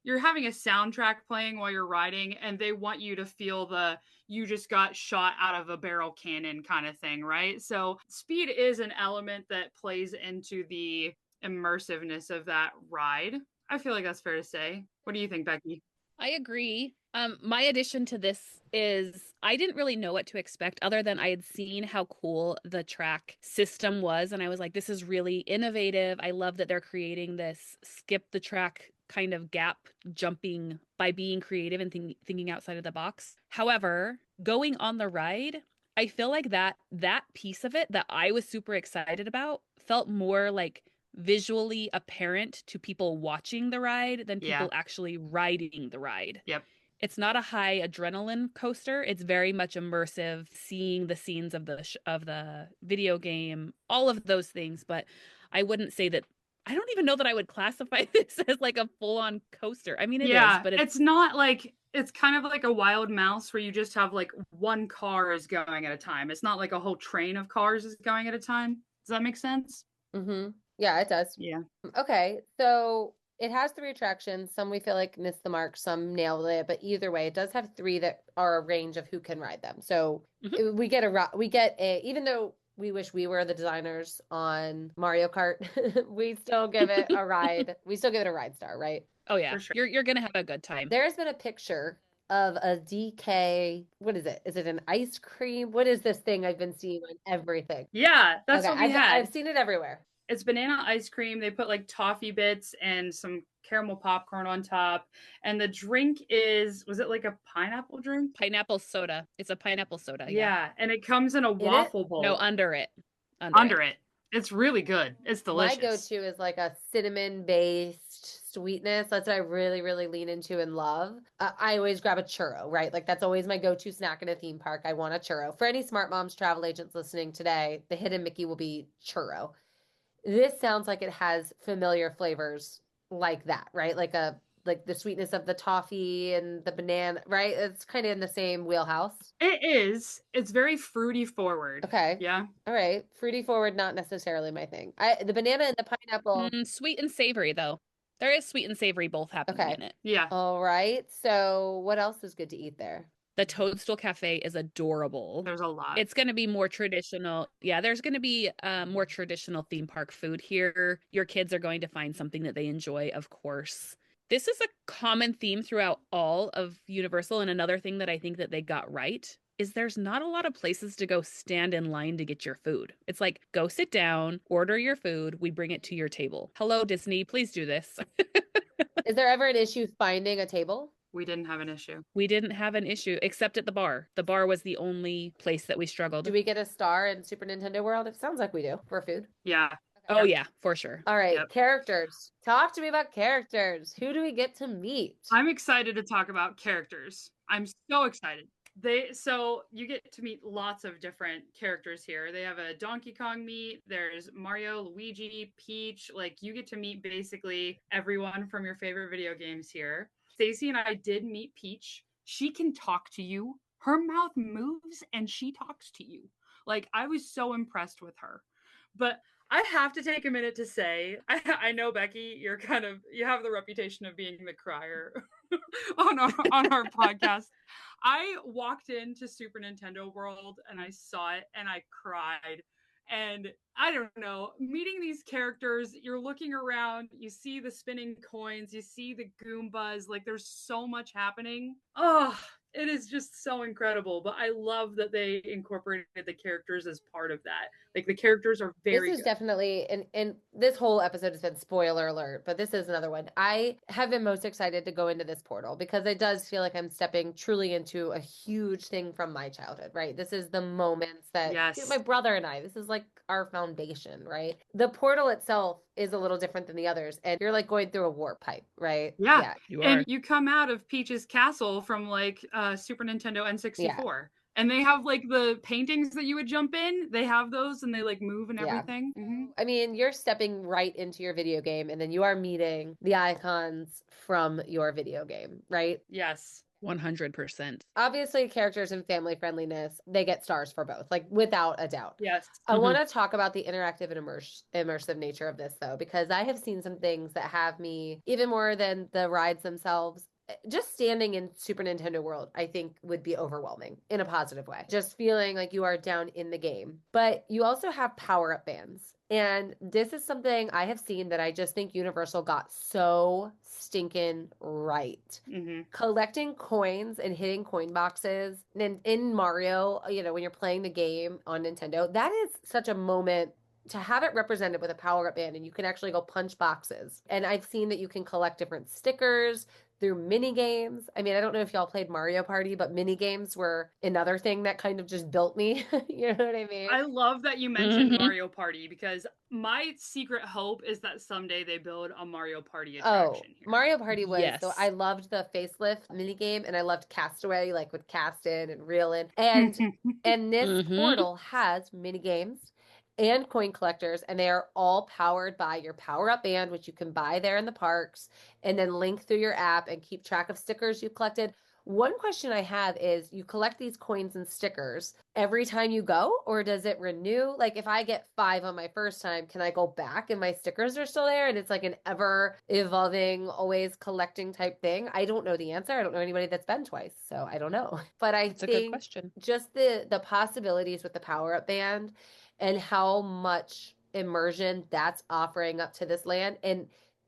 you're having a soundtrack playing while you're riding, and they want you to feel you just got shot out of a barrel cannon kind of thing, right? So speed is an element that plays into the immersiveness of that ride. I feel like that's fair to say. What do you think, Becki? I agree. My addition to this is I didn't really know what to expect other than I had seen how cool the track system was. And I was like, this is really innovative. I love that they're creating this skip the track kind of gap jumping by being creative and thinking outside of the box. However, going on the ride, I feel like that piece of it that I was super excited about felt more like visually apparent to people watching the ride than people actually riding the ride. Yep. It's not a high adrenaline coaster. It's very much immersive, seeing the scenes of the video game, all of those things. But I wouldn't say that. I don't even know that I would classify this as like a full-on coaster. I mean, it is, but it's not like, it's kind of like a Wild Mouse where you just have like one car is going at a time. It's not like a whole train of cars is going at a time. Does that make sense? Mm-hmm. Yeah, it does. Yeah. Okay, so it has 3 attractions. Some we feel like missed the mark, some nailed it, but either way, it does have 3 that are a range of who can ride them. So we get even though we wish we were the designers on Mario Kart, we still give it a ride. We still give it a ride star, right? oh yeah, For sure. you're gonna have a good time. There's been a picture of a DK. What is it? Is it an ice cream? What is this thing I've been seeing on everything? Yeah, that's Okay, what we had. I've seen it everywhere. It's banana ice cream. They put like toffee bits and some caramel popcorn on top. And the drink was it like a pineapple drink? Pineapple soda. It's a pineapple soda. Yeah. And it comes in a In it? waffle bowl. No, under it. Under it. It's really good. It's delicious. My go-to is like a cinnamon-based sweetness. That's what I really, really lean into and love. I always grab a churro, right? Like that's always my go-to snack in a theme park. I want a churro. For any Smart Moms travel agents listening today, the hidden Mickey will be churro. This sounds like it has familiar flavors like that, right? Like the sweetness of the toffee and the banana, right? It's kind of in the same wheelhouse. It is. It's very fruity forward. Okay. Yeah. All right. Fruity forward, not necessarily my thing. The banana and the pineapple. Sweet and savory, though. There is sweet and savory both happening in it. Yeah. All right. So what else is good to eat there? The Toadstool Cafe is adorable. There's a lot. It's going to be more traditional. Yeah, there's going to be more traditional theme park food here. Your kids are going to find something that they enjoy, of course. This is a common theme throughout all of Universal. And another thing that I think that they got right is there's not a lot of places to go stand in line to get your food. It's like, go sit down, order your food, we bring it to your table. Hello, Disney, please do this. Is there ever an issue finding a table? We didn't have an issue. We didn't have an issue except at the bar. The bar was the only place that we struggled. Do we get a star in Super Nintendo World? It sounds like we do for food. Yeah. Oh, yeah, for sure. All right. Yep. Characters. Talk to me about characters. Who do we get to meet? I'm excited to talk about characters. I'm so excited. So you get to meet lots of different characters here. They have a Donkey Kong meet. There's Mario, Luigi, Peach. Like you get to meet basically everyone from your favorite video games here. Stacy and I did meet Peach. She can talk to you. Her mouth moves and she talks to you. Like I was so impressed with her. But I have to take a minute to say, I know Becki, you have the reputation of being the crier on our podcast. I walked into Super Nintendo World and I saw it and I cried. And I don't know, meeting these characters, you're looking around, you see the spinning coins, you see the Goombas, like there's so much happening. Oh, it is just so incredible. But I love that they incorporated the characters as part of that. Like the characters are very This is good. definitely, and this whole episode has been spoiler alert, but this is another one. I have been most excited to go into this portal because it does feel like I'm stepping truly into a huge thing from my childhood, right? This is the moments that Yes. my brother and I, this is like our foundation, right? The portal itself is a little different than the others, and you're like going through a warp pipe, right? Yeah. You are. And you come out of Peach's castle from like Super Nintendo N64. And they have like the paintings that you would jump in. They have those and they like move and everything. Mm-hmm. I mean, you're stepping right into your video game and then you are meeting the icons from your video game, right? Yes. 100%. Obviously, characters and family friendliness, they get stars for both, like without a doubt. Yes. I want to talk about the interactive and immersive nature of this, though, because I have seen some things that have me, even more than the rides themselves, just standing in Super Nintendo World, I think would be overwhelming in a positive way. Just feeling like you are down in the game. But you also have power-up bands. And this is something I have seen that I just think Universal got so stinking right. Mm-hmm. Collecting coins and hitting coin boxes. And in Mario, you know, when you're playing the game on Nintendo, that is such a moment to have it represented with a power-up band and you can actually go punch boxes. And I've seen that you can collect different stickers through mini games. I mean, I don't know if y'all played Mario Party, but mini games were another thing that kind of just built me. You know what I mean? I love that you mentioned Mario Party because my secret hope is that someday they build a Mario Party attraction here. Mario Party was, Yes. so I loved the facelift mini game and I loved Castaway, like with cast in and reel in. And this portal has mini games and coin collectors, and they are all powered by your power-up band, which you can buy there in the parks, and then link through your app and keep track of stickers you've collected. One question I have is, you collect these coins and stickers every time you go, or does it renew? Like if I get 5 on my first time, can I go back and my stickers are still there? And it's like an ever evolving, always collecting type thing. I don't know the answer. I don't know anybody that's been twice, so I don't know. But I It's a think good question. just the possibilities with the power-up band and how much immersion that's offering up to this land. And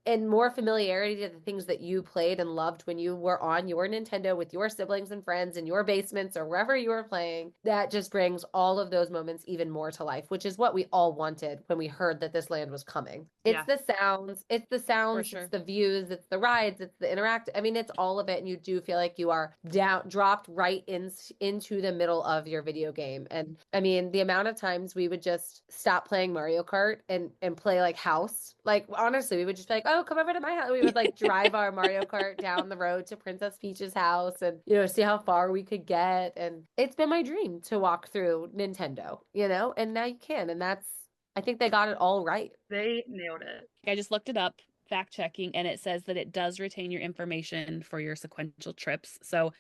and more familiarity to the things that you played and loved when you were on your Nintendo with your siblings and friends in your basements or wherever you were playing. That just brings all of those moments even more to life, which is what we all wanted when we heard that this land was coming. It's the sounds, sure. it's the views, it's the rides, it's the interact. I mean, it's all of it. And you do feel like you are dropped right into the middle of your video game. And I mean, the amount of times we would just stop playing Mario Kart and play like house. Like honestly, we would just be like, oh, come over to my house. We would like drive our Mario Kart down the road to Princess Peach's house and, you know, see how far we could get. And it's been my dream to walk through Nintendo, you know, and now you can. And I think they got it all right. They nailed it. I just looked it up, fact checking, and it says that it does retain your information for your sequential trips. So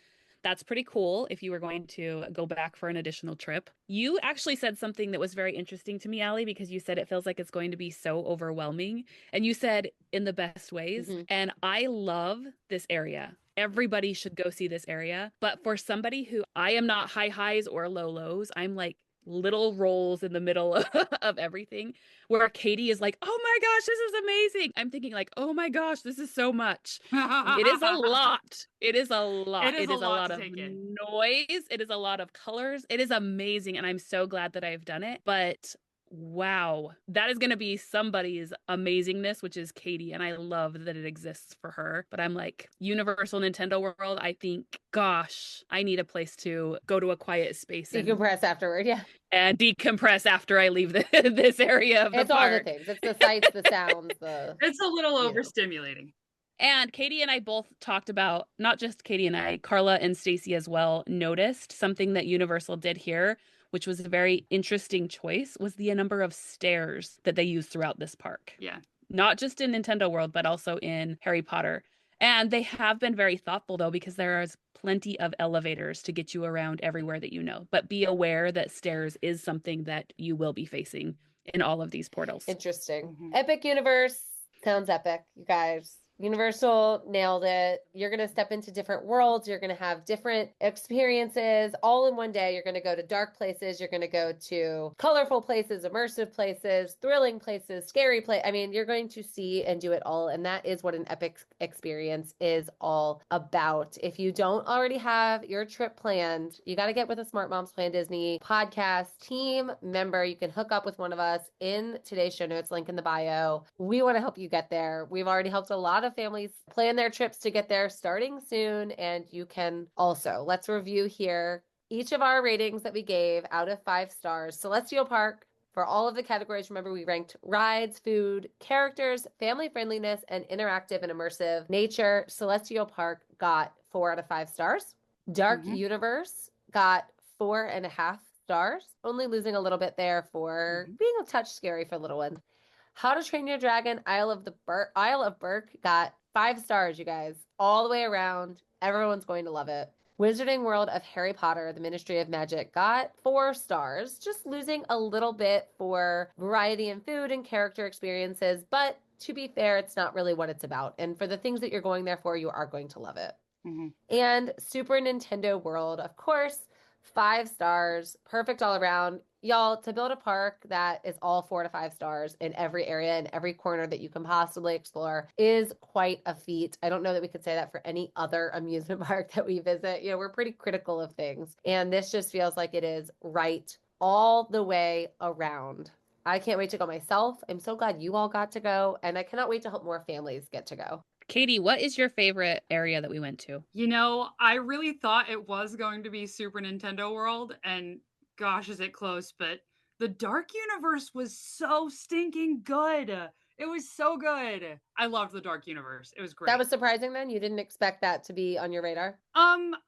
that's pretty cool if you were going to go back for an additional trip. You actually said something that was very interesting to me, Aly, because you said it feels like it's going to be so overwhelming. And you said in the best ways. Mm-hmm. And I love this area. Everybody should go see this area. But for somebody who I am not high highs or low lows, I'm like little rolls in the middle of everything, where Katie is like, oh my gosh, this is amazing. I'm thinking like, oh my gosh, this is so much. It is a lot. It is a lot. It is a lot of to take in. noise. It is a lot of colors. It is amazing. And I'm so glad that I've done it. But wow, that is going to be somebody's amazingness, which is Katie. And I love that it exists for her. But I'm like, Universal Nintendo World, I think, gosh, I need a place to go to a quiet space Decompress afterward, yeah. And decompress after I leave this area of the it's park. All the things. It's the sights, the sounds, It's a little overstimulating. And Katie and I both talked about, not just Katie and I, Carla and Stacy as well, noticed something that Universal did here, which was a very interesting choice, was the number of stairs that they use throughout this park. Yeah. Not just in Nintendo World, but also in Harry Potter. And they have been very thoughtful, though, because there is plenty of elevators to get you around everywhere that you know. But be aware that stairs is something that you will be facing in all of these portals. Interesting. Mm-hmm. Epic Universe. Sounds epic, you guys. Universal nailed it. You're going to step into different worlds. You're going to have different experiences all in one day. You're going to go to dark places. You're going to go to colorful places, immersive places, thrilling places, scary places. I mean, you're going to see and do it all. And that is what an epic experience is all about. If you don't already have your trip planned, you got to get with a Smart Moms Plan Disney podcast team member. You can hook up with one of us in today's show notes, link in the bio. We want to help you get there. We've already helped a lot of families plan their trips to get there starting soon, and you can also. Let's review here each of our ratings that we gave out of 5 stars. Celestial Park, for all of the categories, remember we ranked rides, food, characters, family friendliness, and interactive and immersive nature. Celestial Park got 4 out of 5 stars. Dark Universe got 4.5 stars, only losing a little bit there for being a touch scary for little ones. How to Train Your Dragon, Isle of Berk got 5 stars, you guys. All the way around. Everyone's going to love it. Wizarding World of Harry Potter, The Ministry of Magic got 4 stars, just losing a little bit for variety in food and character experiences. But to be fair, it's not really what it's about. And for the things that you're going there for, you are going to love it. And Super Nintendo World, of course, 5 stars, perfect all around. Y'all, to build a park that is all 4 to 5 stars in every area and every corner that you can possibly explore is quite a feat. I don't know that we could say that for any other amusement park that we visit. You know, we're pretty critical of things. And this just feels like it is right all the way around. I can't wait to go myself. I'm so glad you all got to go. And I cannot wait to help more families get to go. Katie, what is your favorite area that we went to? You know, I really thought it was going to be Super Nintendo World, and gosh, is it close, but the Dark Universe was so stinking good. It was so good. I loved the Dark Universe. It was great. That was surprising then? You didn't expect that to be on your radar?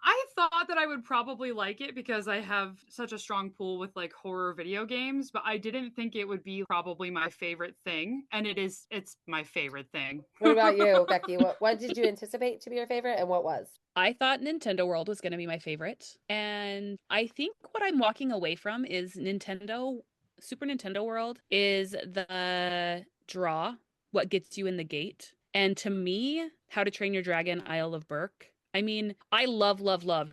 I thought that I would probably like it because I have such a strong pull with like horror video games, but I didn't think it would be probably my favorite thing, and it's my favorite thing. What about you, Becki? What did you anticipate to be your favorite, and what was? I thought Nintendo World was going to be my favorite, and I think what I'm walking away from is Super Nintendo World is the draw, what gets you in the gate. And to me, How to Train Your Dragon, Isle of Berk I mean, I loved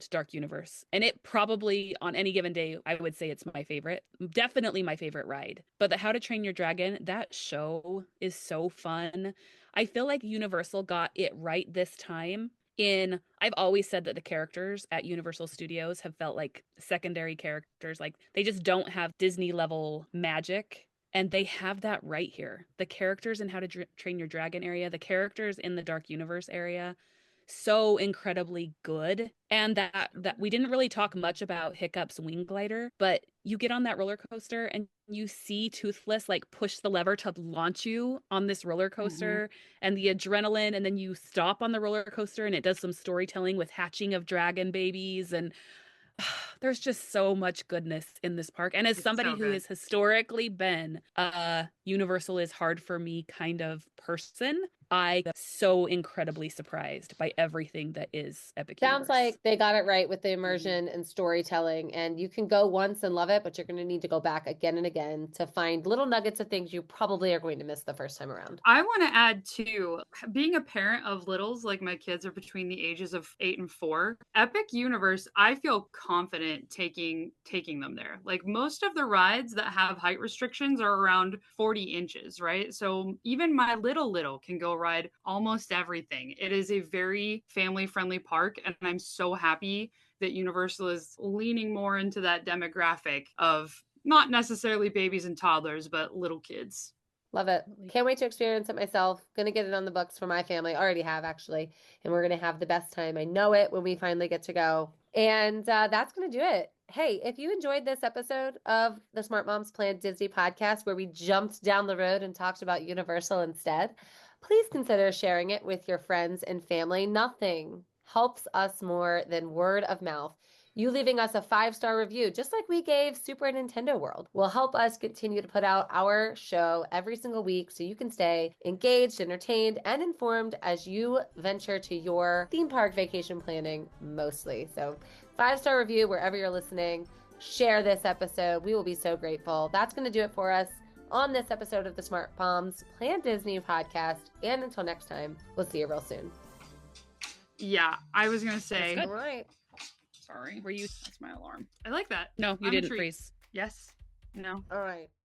Dark Universe. And it probably, on any given day, I would say it's my favorite. Definitely my favorite ride. But the How to Train Your Dragon, that show is so fun. I feel like Universal got it right this time. I've always said that the characters at Universal Studios have felt like secondary characters. Like they just don't have Disney level magic. And they have that right here. The characters in How to Train Your Dragon area, the characters in the Dark Universe area, so incredibly good. And that we didn't really talk much about Hiccup's wing glider, but you get on that roller coaster and you see Toothless like push the lever to launch you on this roller coaster and the adrenaline, and then you stop on the roller coaster and it does some storytelling with hatching of dragon babies, and there's just so much goodness in this park. And as somebody who has historically been a Universal is hard for me kind of person, I am so incredibly surprised by everything that is Epic Sounds Universe. like they got it right with the immersion and storytelling, and you can go once and love it, but you're going to need to go back again and again to find little nuggets of things you probably are going to miss the first time around. I want to add too, being a parent of littles, like my kids are between the ages of 8 and 4, Epic Universe, I feel confident taking them there. Like most of the rides that have height restrictions are around 40 inches, right? So even my little can go ride almost everything. It is a very family friendly park, and I'm so happy that Universal is leaning more into that demographic of not necessarily babies and toddlers, but little kids. Love it. Can't wait to experience it myself. Gonna get it on the books for my family. Already have, actually. And we're gonna have the best time. I know it when we finally get to go. And that's gonna do it. Hey, if you enjoyed this episode of the Smart Moms Plan Disney podcast, where we jumped down the road and talked about Universal instead, please consider sharing it with your friends and family. Nothing helps us more than word of mouth. You leaving us a 5-star review, just like we gave Super Nintendo World, will help us continue to put out our show every single week so you can stay engaged, entertained, and informed as you venture to your theme park vacation planning mostly. So 5-star review wherever you're listening. Share this episode. We will be so grateful. That's going to do it for us on this episode of the Smart Moms Plan Disney podcast. And until next time, we'll see you real soon. Yeah, I was going to say. All right. Sorry. That's my alarm. I like that. No, you didn't freeze. Yes. No. All right.